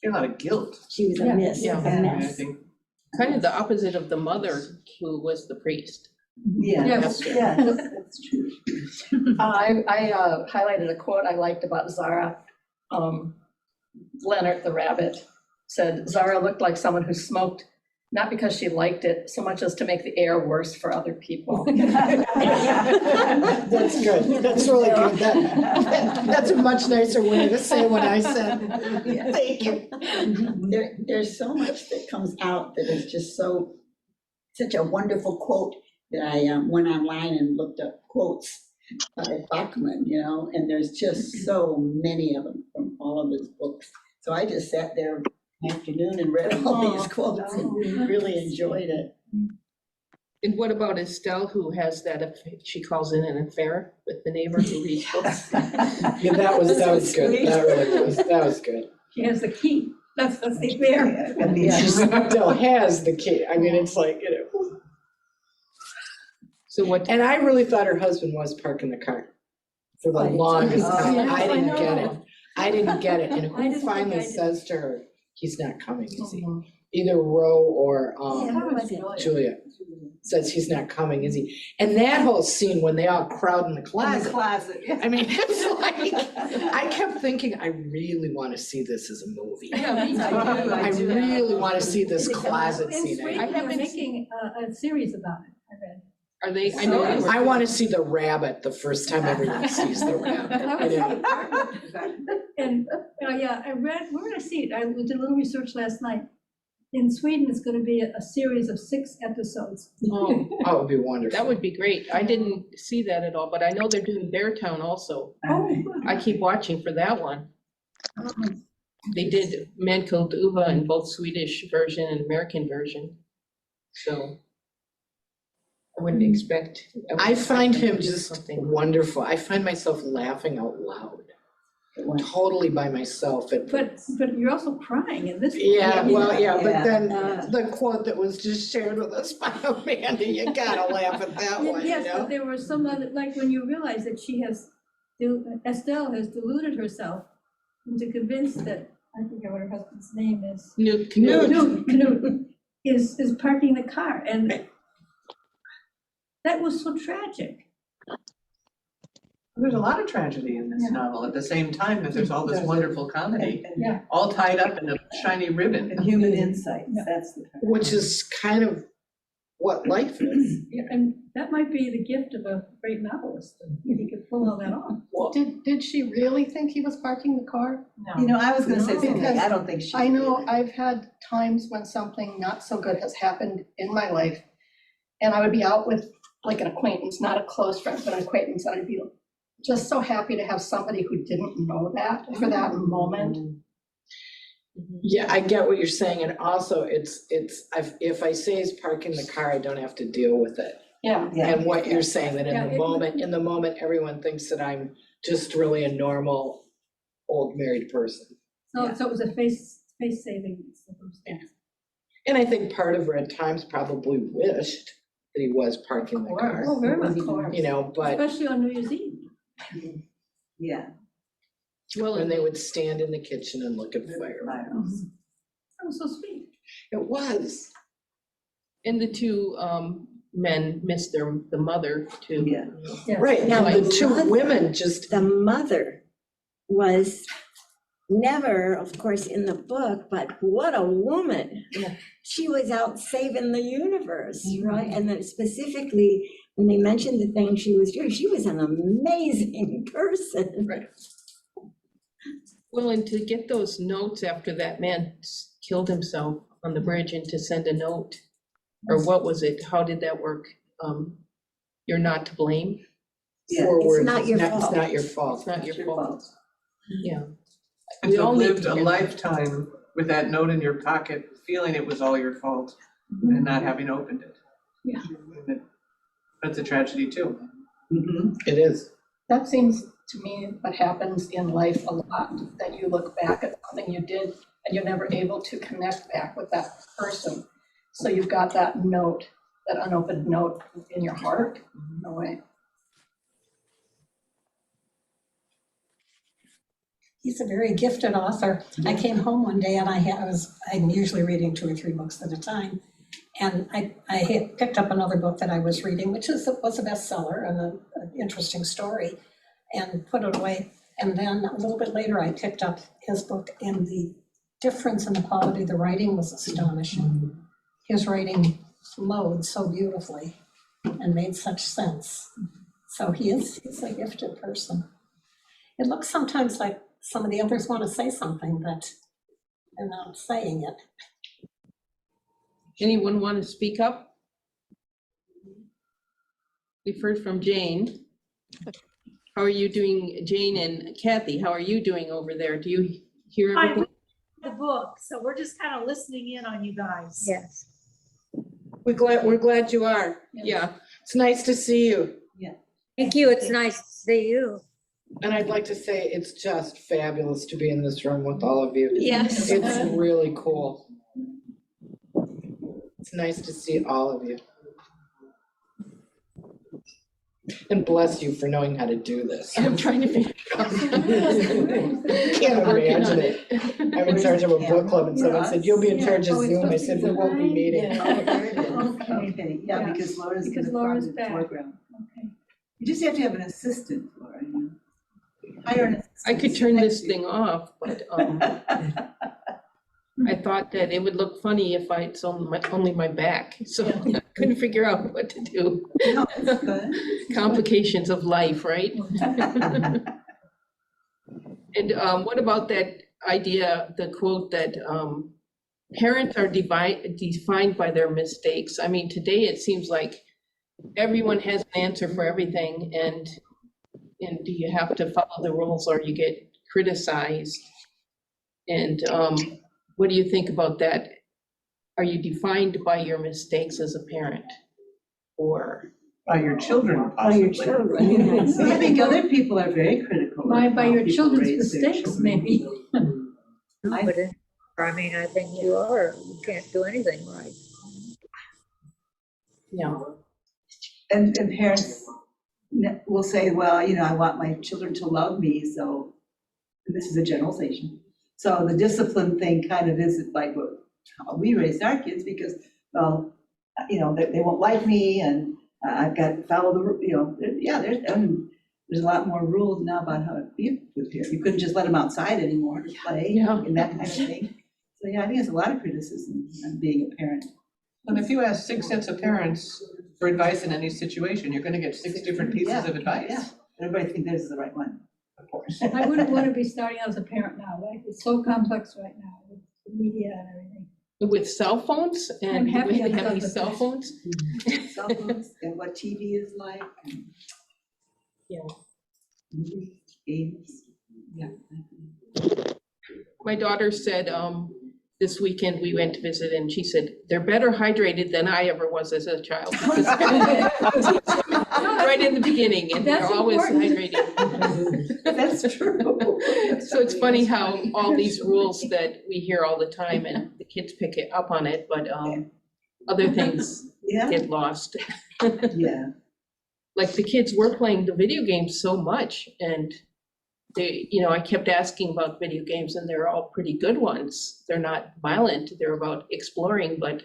S5: a lot of guilt.
S2: She was a
S4: Yeah,
S2: miss,
S1: yeah.
S2: a
S5: I mean, I
S2: mess.
S5: think
S1: Kind of the opposite of the mother who was the priest.
S6: Yes, yes, that's true.
S12: I highlighted a quote I liked about Zara. Leonard the rabbit said, Zara looked like someone who smoked not because she liked it so much as to make the air worse for other people.
S3: That's good. That's really good. That's a much nicer way to say what I said. Thank you.
S8: There's so much that comes out that is just such a wonderful quote that I went online and looked up quotes by Bachmann, and there's just so many of them from all of his books. So I just sat there afternoon and read all these quotes and really enjoyed it.
S1: And what about Estelle, who has she calls it an affair with the neighbor who reads books?
S3: Yeah, that was good. That really was. That was good.
S4: She has the key. That's the thing there.
S3: She still has the key. I mean, it's like,
S1: So what?
S3: And I really thought her husband was parking the car for the longest time. I didn't get it. And
S4: I
S3: who
S4: just
S3: finally
S4: think I did.
S3: says to her, he's not coming, is he? Either Roe or Julia says he's not coming, is he? And that whole scene when they all crowd in the
S6: In the
S3: closet.
S6: closet, yeah.
S3: I mean, it's like, I kept thinking, I really want to see this as a movie.
S1: Yeah, me too.
S3: I really want to see this closet
S4: In
S3: scene.
S4: Sweden, they're making a series about it, I read.
S1: Are they? I know. They were-
S3: I want to see the rabbit the first time everyone sees the rabbit.
S4: And, yeah, where did I see it? I did a little research last night. In Sweden, it's going to be a series of 6 episodes.
S1: Oh,
S3: Oh, it would be wonderful.
S1: that would be great. I didn't see that at all, but I know they're doing Beartown also.
S4: Oh,
S1: I keep watching for that one. They did Man Killed Uva in both Swedish version and American version. So I wouldn't expect.
S3: I find him
S1: to do
S3: just
S1: something.
S3: wonderful. I find myself laughing out loud, totally by myself.
S4: but you're also crying in this.
S3: Yeah, well, yeah, but
S6: Yeah.
S3: then the quote that was just shared with us by Amanda, you gotta laugh at that one,
S4: Yes, but there were some other, like when you realize that Estelle has deluded herself into convinced that, I forget what her husband's name is.
S1: Knut.
S4: Knut is parking the car, and that was so tragic.
S5: There's a lot of tragedy in this novel at the same time that there's all this wonderful comedy,
S6: And
S5: all tied up in a shiny ribbon.
S6: human insight, that's the.
S3: Which is kind of what life is.
S4: Yeah, and that might be the gift of a great novelist, that he could pull all that off.
S7: Did she really think he was parking the car?
S5: No.
S6: I was gonna say something,
S7: Because
S6: I don't think she.
S7: I know
S6: did.
S7: I've had times when something not so good has happened in my life, and I would be out with like an acquaintance, not a close friend, but an acquaintance, and I'd be just so happy to have somebody who didn't know that for that moment.
S3: Yeah, I get what you're saying, and also if I say he's parking the car, I don't have to deal with it.
S7: Yeah.
S6: Yeah.
S3: And what you're saying, that
S4: Yeah,
S3: in the moment, everyone thinks that I'm just really a normal, old married person.
S4: So it was a face-saving circumstance.
S3: And I think part of her at times probably wished that he was parking the car,
S4: Oh, very much,
S3: but
S4: especially on New Year's Eve.
S6: Yeah.
S1: Well,
S3: when they would stand in the kitchen and look at the fire.
S6: Firehouse.
S4: That was so sweet.
S3: It was.
S1: and the two men missed the mother too.
S6: Yeah.
S4: Yes.
S3: Right,
S2: Now,
S3: and the
S2: the
S3: two
S2: mother-
S3: women just,
S2: The mother was never, of course, in the book, but what a woman.
S1: Yeah.
S2: She was out saving the universe, right? And then specifically, when they mentioned the thing she was doing, she was an amazing person.
S1: Right. Well, and to get those notes after that man killed himself on the bridge and to send a note, or what was it? How did that work? You're not to blame.
S6: Yeah.
S3: forward,
S2: not your
S3: it's
S2: fault.
S3: not your
S1: It's
S3: fault.
S1: not your fault. Yeah.
S5: And
S1: We
S5: to
S1: all
S5: have
S1: need
S5: lived
S1: to
S5: a
S1: hear that.
S5: lifetime with that note in your pocket, feeling it was all your fault and not having opened it.
S4: Yeah.
S5: That's a tragedy too.
S6: Mhm.
S3: It is.
S7: That seems to me what happens in life a lot, that you look back at something you did and you're never able to connect back with that person. So you've got that note, that unopened note in your heart, in a way.
S13: He's a very gifted author. I came home one day and I'm usually reading 2 or 3 books at a time. And I had picked up another book that I was reading, which was a bestseller and an interesting story, and put it away. And then a little bit later, I picked up his book, and the difference in the quality of the writing was astonishing. his writing flowed so beautifully and made such sense. So he's a gifted person. It looks sometimes like some of the others want to say something, but they're not saying it.
S1: Anyone want to speak up? We've heard from Jane. How are you doing, Jane and Kathy? How are you doing over there? Do you hear
S14: Hi,
S1: everything?
S14: the book, so we're just kind of listening in on you guys.
S3: Yes. We're glad you are.
S1: Yeah.
S3: It's nice to see you.
S14: Thank you, it's nice to see you.
S3: And I'd like to say it's just fabulous to be in this room with all of you.
S14: Yes.
S3: It's really cool. It's nice to see all of you. And bless you for knowing how to do this.
S1: I'm trying to figure out.
S3: Can't imagine it. I'm in charge of a book club and someone said, you'll be in charge of Zoom. I said, we won't be meeting.
S6: Okay, yeah,
S4: Yeah,
S6: because Laura's in
S4: because
S6: the
S4: Laura's
S6: front
S4: back.
S6: foreground.
S4: Okay.
S6: You just have to have an assistant, Laura, you know. Hire an assistant.
S1: I could turn this thing off, but I thought that it would look funny if it's only my back, so I couldn't figure out what to do.
S6: No, it's good.
S1: Complications of life, right? And what about that idea, the quote that parents are defined by their mistakes? I mean, today it seems like everyone has an answer for everything, and you have to follow the rules or you get criticized. And what do you think about that? Are you defined by your mistakes as a parent, or?
S5: By your children,
S6: By your
S5: possibly.
S6: children, yes. I think other people are very critical. of
S4: By
S6: how
S4: your
S6: people
S4: children's
S6: raise their
S4: mistakes,
S6: children.
S4: maybe.
S14: I mean, I think you are, you can't do anything right.
S1: Yeah.
S6: And parents will say, well, you know, I want my children to love me, so this is a generalization. So the discipline thing kind of isn't like how we raised our kids because, well, you know, they won't like me and I've got to follow the, you know, yeah, there's a lot more rules now about how to be with here. You couldn't just let them outside anymore to play and that kind of thing. So yeah, I think there's a lot of criticism on being a parent.
S5: And if you ask 6 sets of parents for advice in any situation, you're gonna get 6 different pieces of advice.
S6: Yeah, everybody thinks theirs is the right one.
S5: Of course.
S4: I wouldn't want to be starting out as a parent now, right? It's so complex right now with the media and everything.
S1: With cell phones
S4: I'm
S1: and the
S4: happy
S1: way they
S4: I'm
S1: have
S4: done
S1: these
S4: with
S1: cell
S4: that.
S1: phones?
S6: Cell phones and what TV is like. And
S1: Yeah.
S6: movies, games, yeah.
S1: My daughter said, this weekend we went to visit and she said, they're better hydrated than I ever was as a child. Right in the beginning, and they're
S4: That's
S1: always
S4: important.
S1: hydrating.
S6: That's true.
S1: So it's funny how all these rules that we hear all the time and the kids pick it up on it, but other things
S6: Yeah,
S1: get lost.
S6: yeah.
S1: Like the kids were playing the video games so much, and they, you know, I kept asking about video games and they're all pretty good ones. They're not violent, they're about exploring, but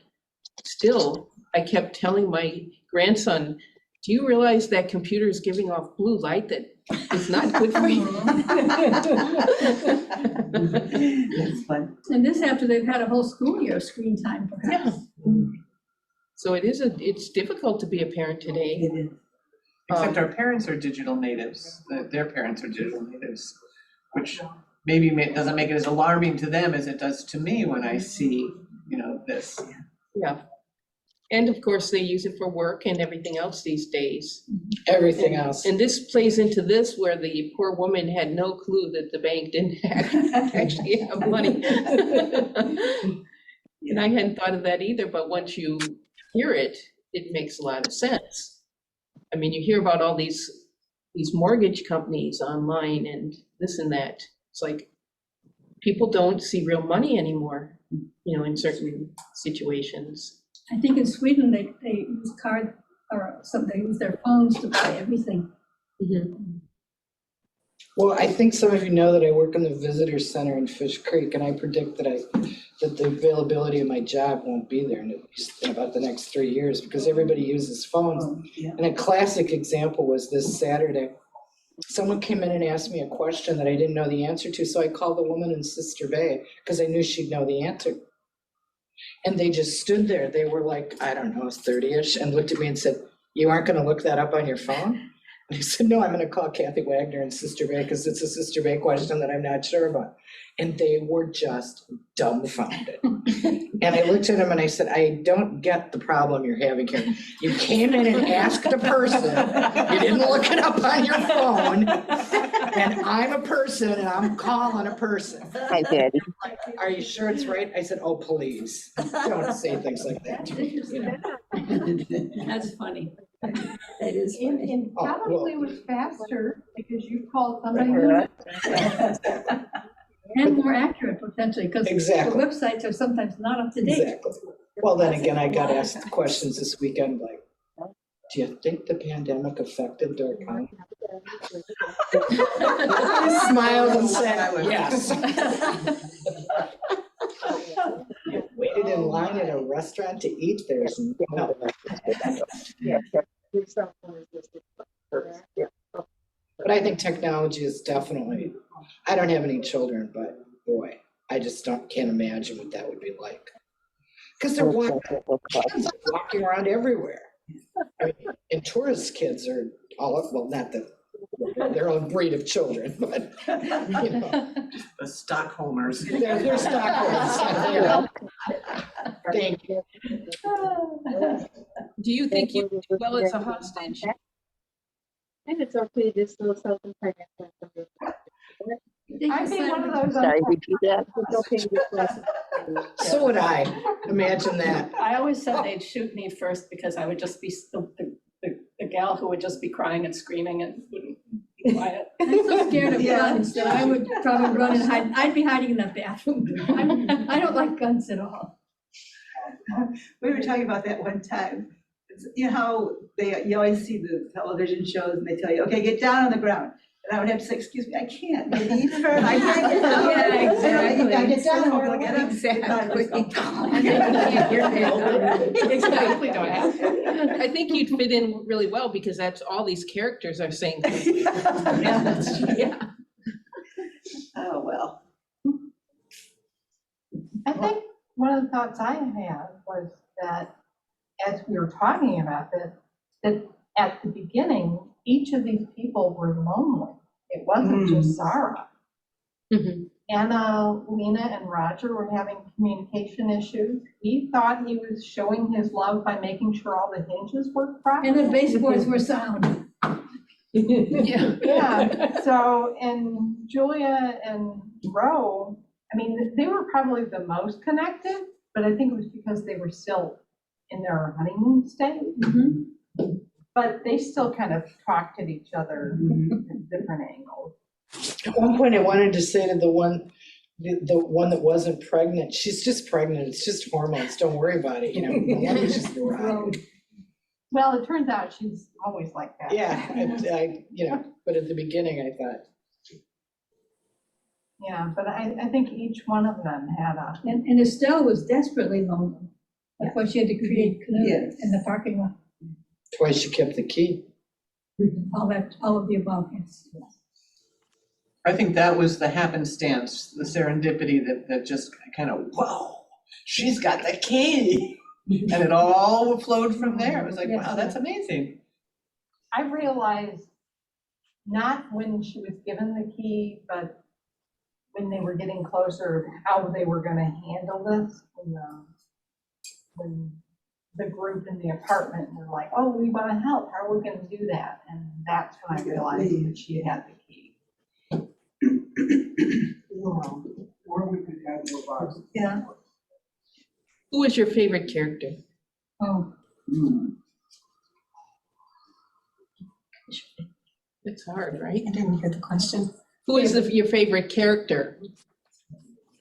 S1: still, I kept telling my grandson, do you realize that computer is giving off blue light that is not good for you?
S6: That's fun.
S4: And this after they've had a whole school year of screen time perhaps.
S1: So it's difficult to be a parent today.
S6: It is.
S5: Except our parents are digital natives, their parents are digital natives, which maybe doesn't make it as alarming to them as it does to me when I see, you know, this.
S1: Yeah. And of course, they use it for work and everything else these days.
S3: Everything else.
S1: And this plays into this where the poor woman had no clue that the bank didn't actually have money. And I hadn't thought of that either, but once you hear it, it makes a lot of sense. I mean, you hear about all these mortgage companies online and this and that. It's like, people don't see real money anymore, you know, in certain situations.
S4: I think in Sweden, they use card or something, they use their phones to buy everything.
S1: Mhm.
S3: Well, I think some of you know that I work in the visitor center in Fish Creek, and I predict that the availability of my job won't be there in about the next 3 years because everybody uses phones.
S6: Yeah.
S3: And a classic example was this Saturday. Someone came in and asked me a question that I didn't know the answer to, so I called the woman in Sister Bay because I knew she'd know the answer. And they just stood there. They were like, I don't know, 30-ish, and looked at me and said, "You aren't gonna look that up on your phone?" And I said, "No, I'm gonna call Kathy Wagner and Sister Bay, because it's a Sister Bay question that I'm not sure about." And they were just dumbfounded. And I looked at him and I said, "I don't get the problem you're having here. You came in and asked a person, you didn't look it up on your phone, and I'm a person and I'm calling a person."
S9: I did.
S3: "Are you sure it's right?" I said, "Oh, please, don't say things like that to me." You know?
S2: That's funny. That is
S10: And,
S2: funny.
S10: and
S3: Oh,
S10: probably was faster because you called somebody.
S4: And more accurate potentially, because the
S3: Exactly.
S4: websites are sometimes not up to date.
S3: Exactly. Well, then again, I got asked questions this weekend, like, do you think the pandemic affected their economy? I smiled and said, yes. You waited in line at a restaurant to eat, there's no. But I think technology is definitely, I don't have any children, but boy, I just can't imagine what that would be like. Because they're kids are walking around everywhere. I mean, and tourist kids are all up, well, not their own breed of children, but, you know.
S5: The Stockholmers.
S3: They're Stockholmers. Thank you.
S1: Do you think you did well as a hostage?
S14: And it's okay to still self-impregnated.
S10: I'd be one of those.
S9: Sorry, repeat that.
S14: It's okay to just
S3: So would I, imagine that.
S7: I always said they'd shoot me first because I would just be the gal who would just be crying and screaming and wouldn't be quiet.
S4: I'm so scared of
S6: Yeah.
S4: guns that I would probably run and hide. I'd be hiding in the bathroom. I don't like guns at all.
S6: We were talking about that one time. You know how you always see the television shows and they tell you, okay, get down on the ground. And I would have to say, excuse me, I can't. My knees hurt. I can't get down.
S4: Yeah, exactly.
S6: I get down, I'll get up.
S1: Exactly.
S7: Exactly, don't ask.
S1: I think you'd fit in really well because that's all these characters are saying. Yeah.
S6: Oh, well.
S10: I think one of the thoughts I had was that as we were talking about this, that at the beginning, each of these people were lonely. It wasn't just Zara.
S1: Mhm.
S10: Anna, Lena, and Roger were having communication issues. He thought he was showing his love by making sure all the hinges worked properly.
S4: And the baseboards were sound.
S1: Yeah.
S10: Yeah, so, and Julia and Ro, I mean, they were probably the most connected, but I think it was because they were still in their honeymoon stage. But they still kind of talked at each other at different angles.
S3: At one point, I wanted to say to the one that wasn't pregnant, she's just pregnant, it's just hormones, don't worry about it, you know. Let me just go around.
S10: Well, it turns out she's always like that.
S3: Yeah, I, you know, but at the beginning, I thought,
S10: Yeah, but I think each one of them had a,
S4: And Estelle was desperately lonely. That's why she had to create canoe
S6: Yes.
S4: in the parking lot.
S3: twice she kept the key.
S4: All of the above, yes.
S5: I think that was the happenstance, the serendipity that just kind of, whoa, she's got the key. And it all flowed from there. It was like, wow, that's amazing.
S10: I realized not when she was given the key, but when they were getting closer, how they were gonna handle this. When the group in the apartment were like, oh, we wanna help, how are we gonna do that? And that's when I realized that she had the key.
S11: Or we could add more boxes.
S6: Yeah.
S1: Who was your favorite character?
S4: Oh,
S1: It's hard, right?
S13: I didn't hear the question.
S1: Who is your favorite character?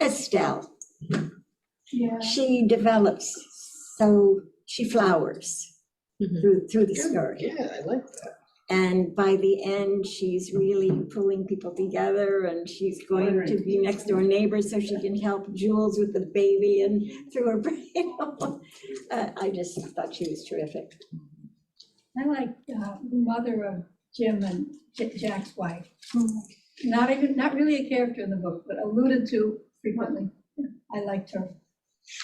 S2: Estelle,
S10: Yeah.
S2: she develops, so she flowers
S1: Mhm.
S2: through the story.
S3: Yeah, I like that.
S2: And by the end, she's really pulling people together and she's going to be next door neighbor so she can help Jules with the baby and through her brain. I just thought she was terrific.
S4: I like the mother of Jim and Jack's wife. Not really a character in the book, but alluded to frequently. I liked her.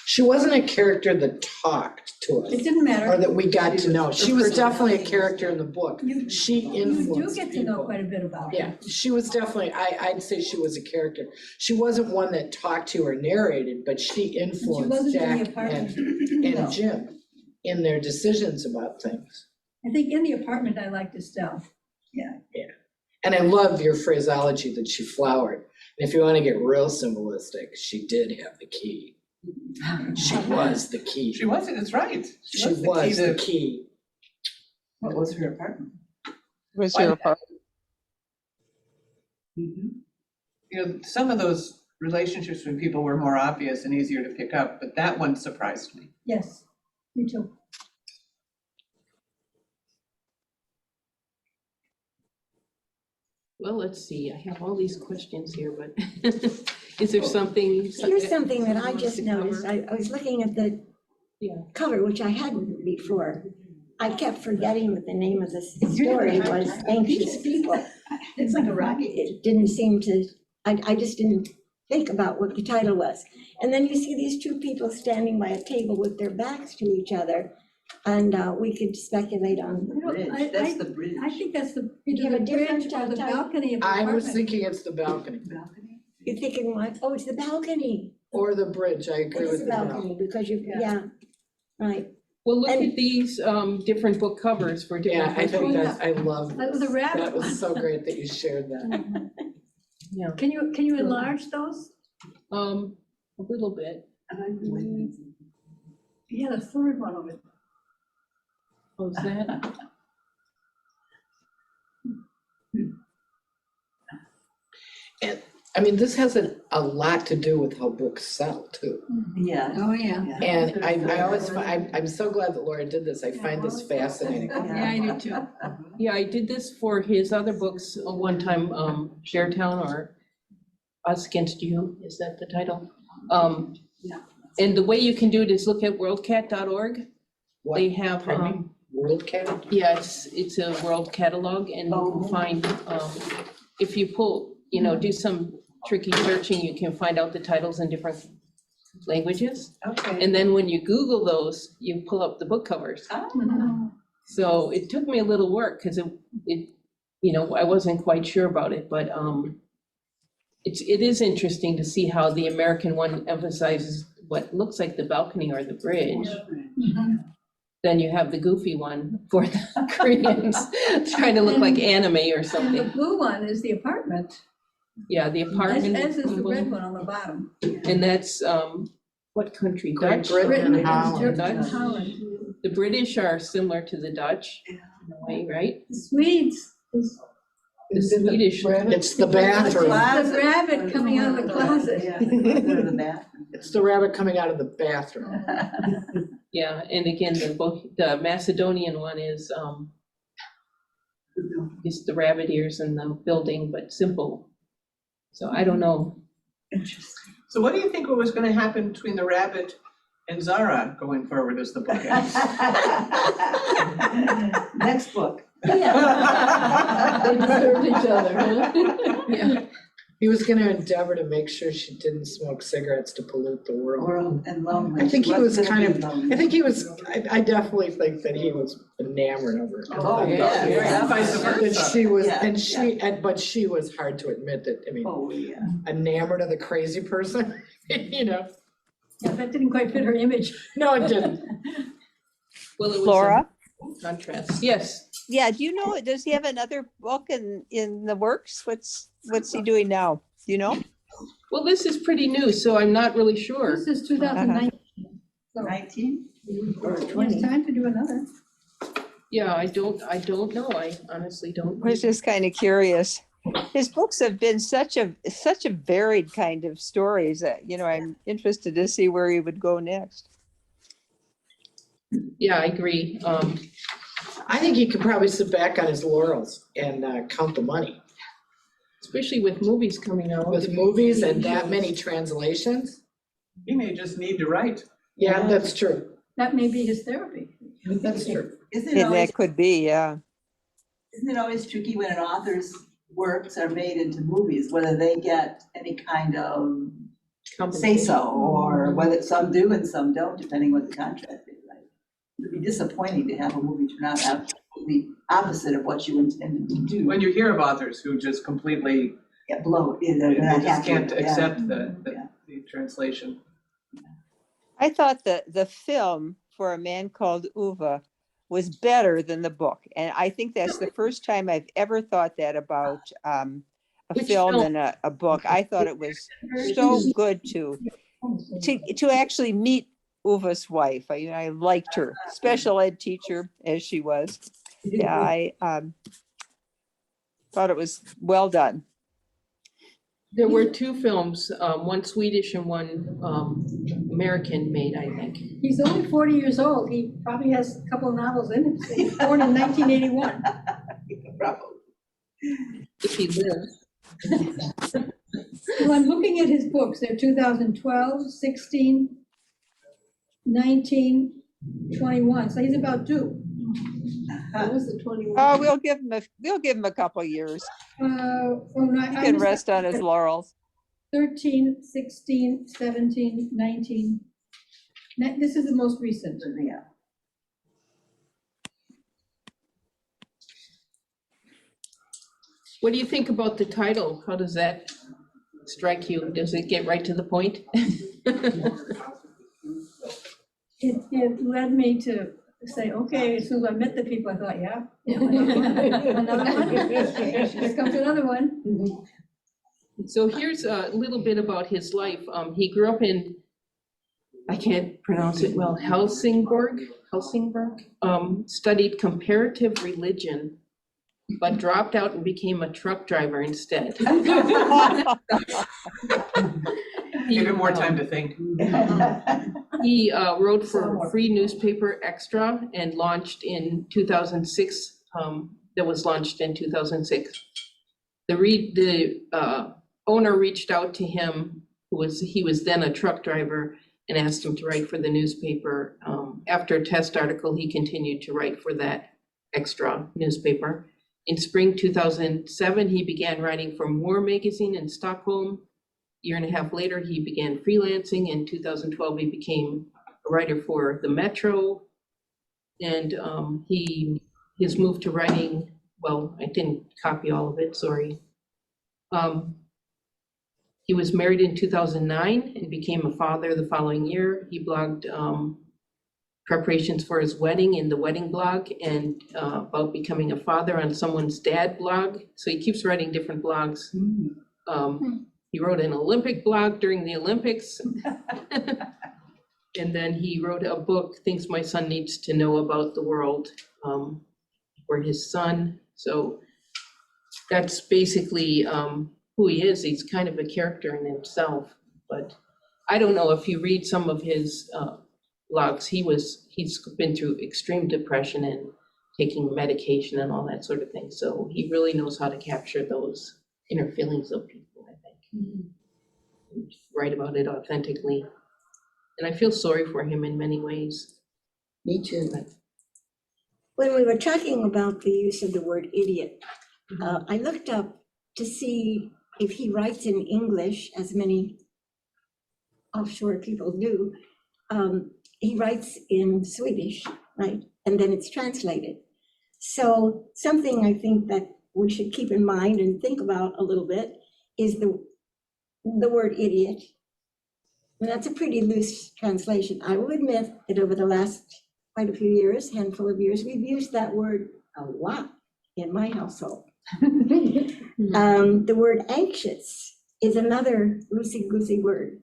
S3: She wasn't a character that talked to us
S4: It didn't
S3: or
S4: matter.
S3: that we got to know. She was definitely a character in the book. She
S4: You
S3: influenced
S4: do get to know
S3: people.
S4: quite a bit about her.
S3: Yeah, she was definitely, I'd say she was a character. She wasn't one that talked to or narrated, but she
S4: And she
S3: influenced
S4: wasn't in the
S3: Jack
S4: apartment.
S3: and Jim in their decisions about things.
S4: I think in the apartment, I liked Estelle.
S3: And I love your phraseology that she flowered. And if you want to get real symbolistic, she did have the key. She was the key.
S5: She was, it's right.
S3: She was the
S5: to-
S3: key.
S6: What was her apartment?
S9: Was your apartment?
S5: You know, some of those relationships with people were more obvious and easier to pick up, but that one surprised me.
S4: Yes, me too.
S1: Well, let's see, I have all these questions here, but is there something?
S2: Here's something that I just
S1: to cover?
S2: noticed. I was looking at the
S1: Yeah.
S2: cover, which I hadn't before. I kept forgetting what the name of the story was, Anxious People.
S6: It's like a rocket.
S2: It didn't seem to, I just didn't think about what the title was. And then you see these two people standing by a table with their backs to each other, and we could speculate on.
S6: Bridge, that's the bridge.
S4: I think that's the,
S2: You have
S4: either
S2: a
S4: the bridge
S2: different
S4: or the
S2: type?
S4: balcony of the
S3: I was
S4: apartment.
S3: thinking it's the balcony
S6: Balcony?
S2: You're thinking what? Oh, it's the balcony.
S3: or the bridge. I agree
S2: It's
S3: with
S2: the
S3: the balcony.
S2: balcony, because you, yeah, right.
S1: Well, look
S2: And-
S1: at these different book covers for
S3: Yeah,
S1: different.
S3: I think
S1: books.
S3: that's, I love
S4: That was a
S3: this.
S4: rabbit
S3: That was
S4: one.
S3: so great that you shared that.
S1: Yeah,
S4: Can you enlarge those?
S1: a little bit.
S4: Yeah, the third one of it.
S1: How's that?
S3: And, I mean, this has a lot to do with how books sell too.
S6: Yeah.
S4: Oh, yeah.
S3: And I always, I'm so glad that Laura did this. I find this fascinating.
S4: Yeah, I do too.
S1: Yeah, I did this for his other books one time, Sharetown or Us Against You, is that the title?
S6: Yeah.
S1: And the way you can do it is look at worldcat.org.
S3: What,
S1: They have,
S3: pardon me? World Cat?
S1: yeah, it's a world catalog and you can find, if you pull, do some tricky searching, you can find out the titles in different languages.
S6: Okay.
S1: And then when you Google those, you pull up the book covers. So it took me a little work because I wasn't quite sure about it, but it is interesting to see how the American one emphasizes what looks like the balcony or the bridge. Then you have the goofy one for the Koreans, trying to look like anime or
S4: And the
S1: something.
S4: blue one is the apartment,
S1: Yeah, the
S4: as
S1: apartment.
S4: is the red one on the bottom.
S1: And that's, what country?
S3: Great
S1: Dutch?
S3: Britain and
S4: Britain,
S3: Holland.
S1: Dutch.
S4: Holland.
S1: The British are similar to the Dutch in a way, right?
S4: The Swedes is
S1: The Swedish.
S3: It's the bathroom.
S4: the rabbit coming out of the closet.
S6: Yeah, they go to the bathroom.
S3: It's the rabbit coming out of the bathroom.
S1: Yeah, and again, the Macedonian one is the rabbit ears in the building, but simple. So I don't know.
S6: Interesting.
S5: So what do you think was gonna happen between the rabbit and Zara going forward as the book ends?
S6: Next book.
S1: They deserved each other, huh? Yeah.
S3: He was gonna endeavor to make sure she didn't smoke cigarettes to pollute the world.
S6: Or, and lonely.
S3: I think he was
S6: She
S3: kind
S6: gonna
S3: of,
S6: be lonely.
S3: I think he was, I definitely think that he was enamored of her.
S6: Oh, yeah.
S5: Yeah, vice
S3: That
S5: versa.
S3: she was,
S6: Yeah.
S3: but she was hard to admit that, I mean,
S6: Oh, yeah.
S3: enamored of the crazy person,
S4: Yeah, that didn't quite fit her image.
S3: No, it didn't.
S1: Well, it was
S9: Laura?
S1: a contrast. Yes.
S9: Yeah, do you know, does he have another book in the works? What's he doing now? Do you know?
S1: Well, this is pretty new, so I'm not really sure.
S4: This is 2019. So
S6: 19?
S2: Or
S4: it's
S2: 20.
S4: time to do another.
S1: Yeah, I don't know. I honestly don't.
S9: I was just kind of curious. His books have been such a varied kind of stories that, I'm interested to see where he would go next.
S1: Yeah, I agree.
S3: I think he could probably sit back on his laurels and count the money.
S1: Especially with movies coming out.
S3: With movies and that many translations,
S5: He may just need to write.
S3: yeah, that's true.
S4: That may be his therapy.
S3: That's true.
S6: Isn't it always,
S9: That could be, yeah.
S6: isn't it always tricky when an author's works are made into movies, whether they get any kind of say so, or whether some do and some don't, depending what the contract is, right? It'd be disappointing to have a movie turn out absolutely opposite of what you intended to do.
S5: When you hear of authors who just completely,
S6: Get blown, they're
S5: they
S6: not
S5: just
S6: happy,
S5: can't
S6: yeah.
S5: accept the
S6: Yeah.
S5: translation.
S9: I thought the film for A Man Called Uwe was better than the book. And I think that's the first time I've ever thought that about a
S1: Which
S9: film
S1: film?
S9: and a book. I thought it was so good to actually meet Uwe's wife. I liked her, special ed teacher as she was. Yeah, I thought it was well done.
S1: There were two films, one Swedish and one American made, I think.
S4: He's only 40 years old. He probably has a couple of novels in it. He was born in 1981.
S6: Bravo.
S1: If he lives.
S4: Well, I'm looking at his books. They're 2012, 16, 19, 21. So he's about due.
S2: What was the 21?
S9: Oh, we'll give him a couple years. He can rest on his laurels.
S4: 13, 16, 17, 19. This is the most recent.
S6: Yeah.
S1: What do you think about the title? How does that strike you? Does it get right to the point?
S4: It led me to say, okay, as soon as I met the people, I thought, yeah, another one. Here comes another one.
S1: So here's a little bit about his life. He grew up in, I can't pronounce it well, Helsingborg, studied comparative religion, but dropped out and became a truck driver instead.
S5: Give him more time to think.
S1: He wrote for free newspaper Extra and launched in 2006, that was launched in 2006. The owner reached out to him, he was then a truck driver, and asked him to write for the newspaper. After a test article, he continued to write for that Extra newspaper. In spring 2007, he began writing for More magazine in Stockholm. Year and a half later, he began freelancing. In 2012, he became a writer for the Metro. And his move to writing, well, I didn't copy all of it, sorry. He was married in 2009 and became a father the following year. He blogged preparations for his wedding in the wedding blog, and about becoming a father on someone's dad blog. So he keeps writing different blogs. He wrote an Olympic blog during the Olympics. And then he wrote a book, Things My Son Needs to Know About the World, for his son. So that's basically who he is. He's kind of a character in himself, but I don't know if you read some of his blogs, he's been through extreme depression and taking medication and all that sort of thing. So he really knows how to capture those inner feelings of people, I think. And write about it authentically. And I feel sorry for him in many ways.
S8: Me too.
S2: When we were talking about the use of the word idiot, I looked up to see if he writes in English, as many offshore people do. He writes in Swedish, right? And then it's translated. So something I think that we should keep in mind and think about a little bit is the word idiot. And that's a pretty loose translation. I will admit that over the last quite a few years, handful of years, we've used that word a lot in my household. The word anxious is another loosey-goosey word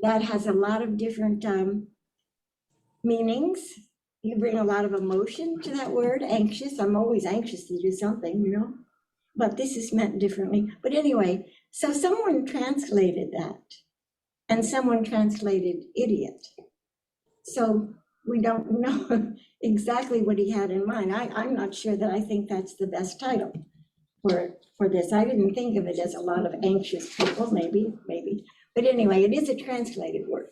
S2: that has a lot of different meanings. You bring a lot of emotion to that word, anxious. I'm always anxious to do something, you know, but this is meant differently. But anyway, so someone translated that, and someone translated idiot. So we don't know exactly what he had in mind. I'm not sure that I think that's the best title for this. I didn't think of it as a lot of anxious people, maybe. But anyway, it is a translated word,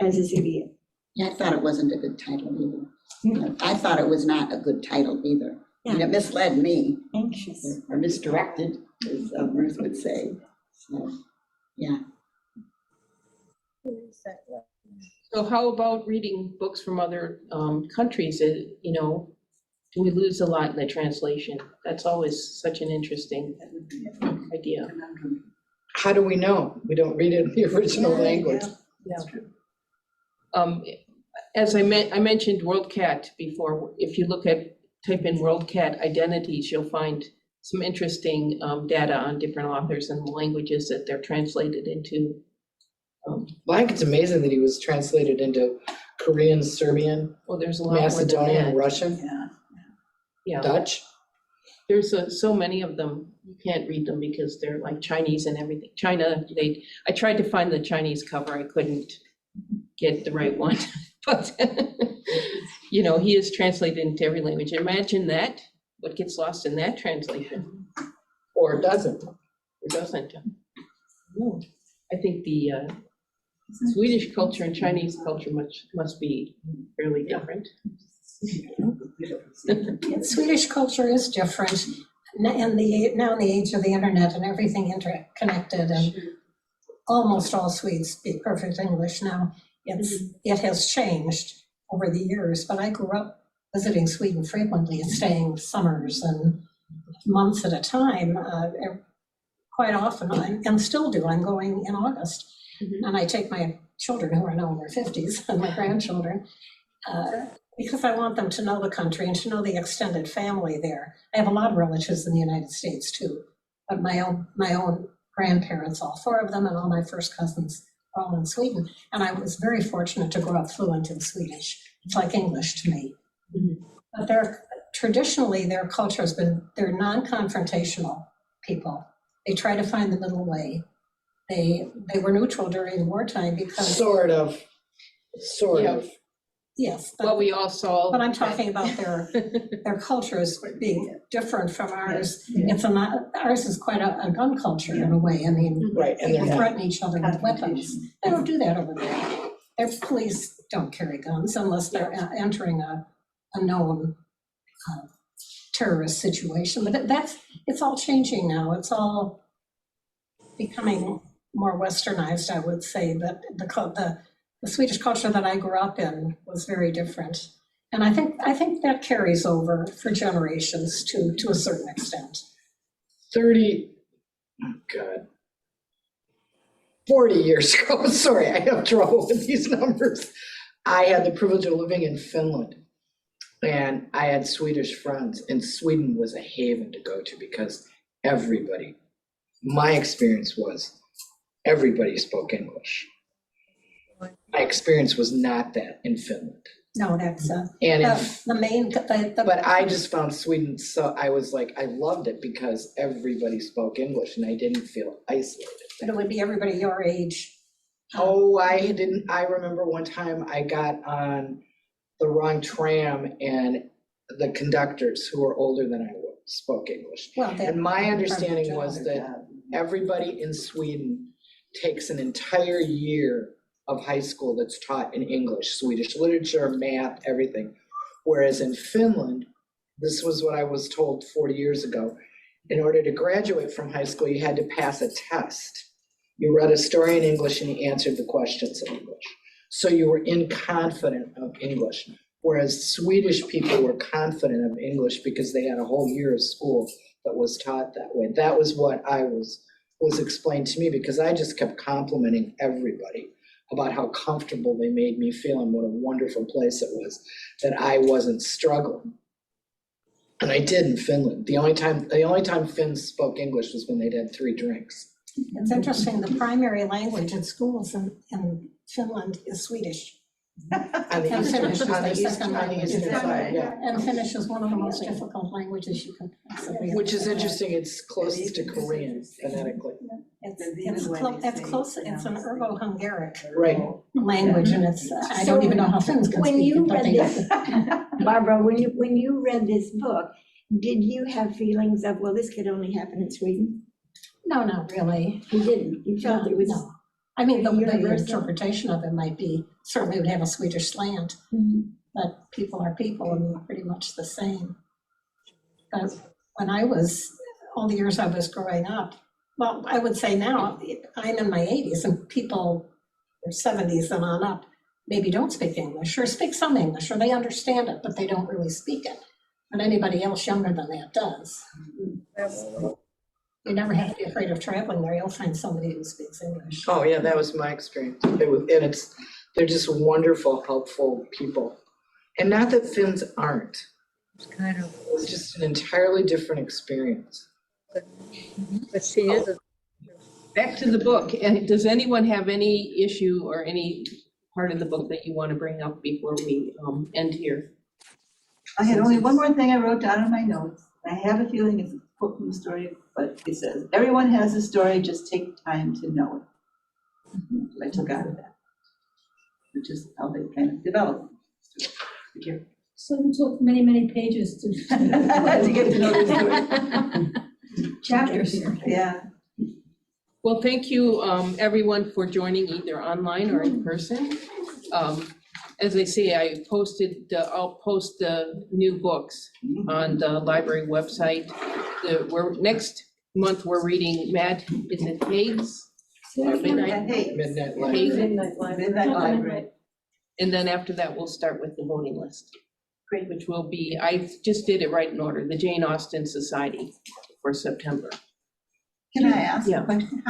S2: as is idiot.
S8: Yeah, I thought it wasn't a good title either. I thought it was not a good title either. And it misled me.
S2: Anxious.
S8: Or misdirected, as Ruth would say. So, yeah.
S1: So how about reading books from other countries? You know, do we lose a lot in the translation? That's always such an interesting idea.
S3: How do we know? We don't read it in the original language.
S1: As I mentioned WorldCat before. If you type in WorldCat identities, you'll find some interesting data on different authors and languages that they're translated into.
S3: Well, I think it's amazing that he was translated into Korean, Serbian,
S1: Well, there's a lot more than
S3: Macedonian,
S1: that.
S3: Russian,
S1: Yeah,
S3: Dutch.
S1: there's so many of them, you can't read them because they're like Chinese and everything. China, I tried to find the Chinese cover, I couldn't get the right one, but, you know, he is translated into every language. Imagine that, what gets lost in that translation.
S3: Or doesn't.
S1: Or doesn't. I think the Swedish culture and Chinese culture must be fairly different.
S13: Swedish culture is different, now in the age of the internet and everything interconnected, and almost all Swedes speak perfect English now. It has changed over the years, but I grew up visiting Sweden frequently and staying summers and months at a time. Quite often, and still do. I'm going in August, and I take my children who are now in their 50s and my grandchildren, because I want them to know the country and to know the extended family there. I have a lot of relatives in the United States too, but my own grandparents, all four of them, and all my first cousins are all in Sweden. And I was very fortunate to grow up fluent in Swedish. It's like English to me. But traditionally, their culture has been, they're non-confrontational people. They try to find the middle way. They were neutral during wartime because. Sort of. Yes.
S1: Well, we all saw.
S13: But I'm talking about their cultures being different from ours. Ours is quite a gun culture in a way. I mean,
S3: right, and
S13: people threaten each other with weapons. They don't do that over there. Their police don't carry guns unless they're entering a known terrorist situation. But it's all changing now. It's all becoming more westernized, I would say. But the Swedish culture that I grew up in was very different. And I think that carries over for generations to a certain extent.
S3: 40 years ago, sorry, I have trouble with these numbers. I had the privilege of living in Finland, and I had Swedish friends, and Sweden was a haven to go to because my experience was everybody spoke English. My experience was not that in Finland.
S13: No, that's
S3: the
S13: main.
S3: But I just found Sweden, so I was like, I loved it because everybody spoke English and I didn't feel isolated.
S13: But it would be everybody your age.
S3: Oh, I remember one time I got on the wrong tram and the conductors who were older than I was spoke English.
S13: Well,
S3: and my understanding was that everybody in Sweden takes an entire year of high school that's taught in English, Swedish literature, math, everything. Whereas in Finland, this was what I was told 40 years ago, in order to graduate from high school, you had to pass a test. You read a story in English and you answered the questions in English. So you were confident of English. Whereas Swedish people were confident of English because they had a whole year of school that was taught that way. That was what was explained to me, because I just kept complimenting everybody about how comfortable they made me feel and what a wonderful place it was, that I wasn't struggling. And I did in Finland. The only time Finns spoke English was when they'd had 3 drinks.
S13: It's interesting, the primary language in schools in Finland is Swedish.
S3: On the eastern side, yeah.
S13: And Finnish is one of the most difficult languages you can possibly.
S3: Which is interesting, it's closest to Korean phonetically.
S13: It's close, it's an Ergo-Hungaric
S3: Right.
S13: language, and it's, I don't even know how Finns can
S2: When
S13: speak
S2: you
S13: it, but
S2: read
S13: they.
S2: this, Barbara, when you read this book, did you have feelings of, well, this could only happen in Sweden?
S13: No, not really.
S2: You didn't? You felt it was.
S13: No. I mean, the
S2: universal?
S13: interpretation of it might be, certainly would have a Swedish slant, but people are people and pretty much the same. But when all the years I was growing up, well, I would say now, I'm in my 80s and people their 70s and on up, maybe don't speak English, or speak some English, or they understand it, but they don't really speak it. But anybody else younger than that does. You never have to be afraid of traveling there. You'll find somebody who speaks English.
S3: Oh, yeah, that was my experience. They're just wonderful, helpful people. And not that Finns aren't.
S14: It's kind of,
S3: It's just an entirely different experience.
S14: but she is a
S1: Back to the book. And does anyone have any issue or any part of the book that you want to bring up before we end here?
S6: I had only one more thing I wrote down in my notes. I have a feeling it's a quote from the story, but it says, everyone has a story, just take time to know it. That's what I took out of that, which is how they kind of develop.
S4: So it took many, many pages to
S6: To get to know the story.
S4: chapters here.
S6: Yeah.
S1: Well, thank you, everyone, for joining either online or in person. As I say, I'll post the new books on the library website. Next month, we're reading is it Hague's? Or Midnight?
S3: Midnight Light.
S6: Midnight Library.
S1: And then after that, we'll start with the voting list. Great. Which will be, I just did it right in order, the Jane Austen Society for September.
S6: Can I ask
S1: Yeah.
S6: a question?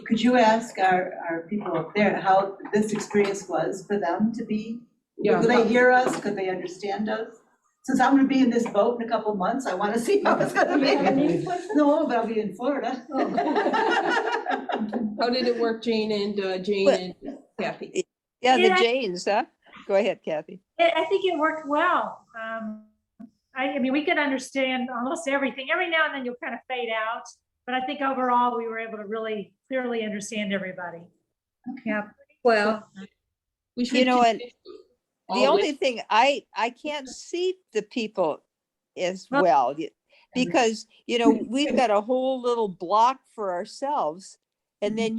S6: Could you ask our people up there how this experience was for them to be?
S1: Yeah.
S6: Could they hear us? Could they understand us? Since I'm gonna be in this boat in a couple of months, I wanna see how it's gonna be. No, but I'll be in Florida.
S1: How did it work, Jane and Kathy?
S9: Yeah, the
S14: Yeah.
S9: Janes, huh? Go ahead, Kathy.
S14: I think it worked well. I mean, we could understand almost everything. Every now and then you'll kind of fade out, but I think overall we were able to really clearly understand everybody. Yeah, well,
S1: We should
S9: You know, and
S1: continue
S9: the
S1: always-
S9: only thing, I can't see the people as well, because, we've got a whole little block for ourselves. And then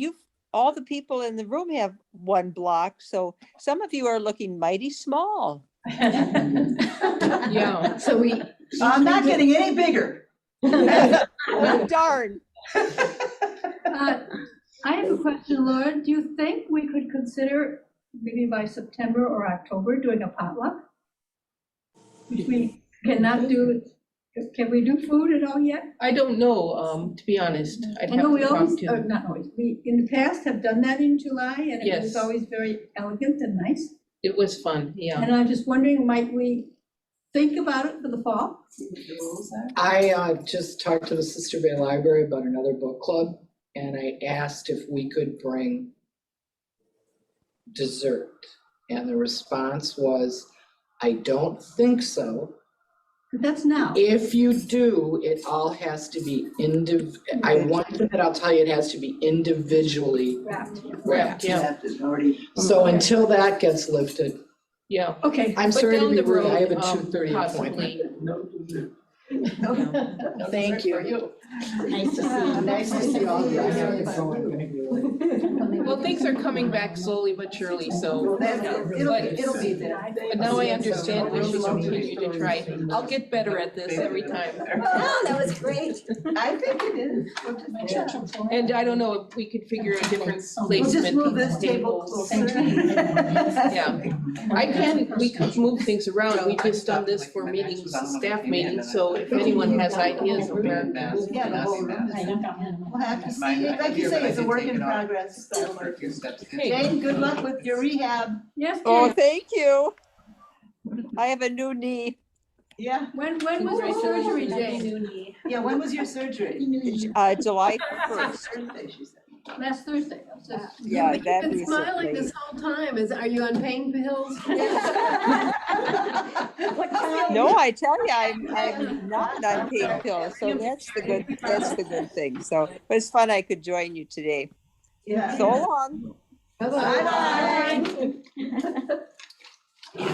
S9: all the people in the room have one block, so some of you are looking mighty small.
S1: Yeah.
S2: So
S6: I'm not getting any bigger.
S9: Oh, darn.
S4: I have a question, Laura. Do you think we could consider maybe by September or October doing a potluck? Which we cannot do, can we do food at all yet?
S1: I don't know, to be honest. I'd
S4: I
S1: have
S4: know
S1: to
S4: we
S1: talk
S4: always,
S1: to.
S4: or not always, we in the past have done that in July and it was
S1: Yes.
S4: always very elegant and nice.
S1: It was fun, yeah.
S4: And I'm just wondering, might we think about it for the fall?
S6: See what the rules are.
S3: I just talked to the Sister Bay Library about another book club, and I asked if we could bring dessert. And the response was, I don't think so.
S4: But that's now.
S3: If you do, it all has to be one thing that I'll tell you, it has to be individually wrapped.
S1: Yeah.
S6: That is already.
S3: So until that gets lifted,
S1: Yeah.
S4: Okay.
S3: I'm
S1: But
S3: sorry to
S1: down
S3: be
S1: the
S3: rude, I have a
S1: road,
S3: 2:30
S1: possibly.
S3: appointment.
S6: No.
S3: Thank you.
S2: nice to see you.
S3: Nice to see all of you. I have to go, I'm gonna be late.
S1: Well, things are coming back slowly but surely, so.
S6: It'll be there.
S1: But now I understand we should continue to try. I'll get better at this every time.
S2: Oh, that was great.
S6: I think it is.
S1: And I don't know if we could figure a different
S6: We'll just
S1: placement.
S6: move this table closer.
S1: Yeah, we could move things around. We just done this for meetings, staff meetings, so if anyone has ideas of where.
S6: Yeah, the whole room. We'll have to see. Like you say, it's a work in progress. So,
S1: Hey.
S6: Jane, good luck with your rehab.
S4: Yes,
S9: Oh,
S4: Jane.
S9: thank you. I have a new knee.
S6: Yeah,
S4: When was your surgery, Jane?
S6: yeah, when was your surgery?
S9: July 1st.
S6: Thursday, she said.
S4: Last Thursday.
S9: Yeah,
S15: You've
S9: that
S15: been smiling
S9: recently.
S15: this whole time. Are you on pain pills?
S9: No, I tell you, I'm not on pain pills, so that's the good thing. So it was fun I could join you today.
S6: Yeah.
S9: So long.
S15: Bye-bye.
S6: Bye-bye.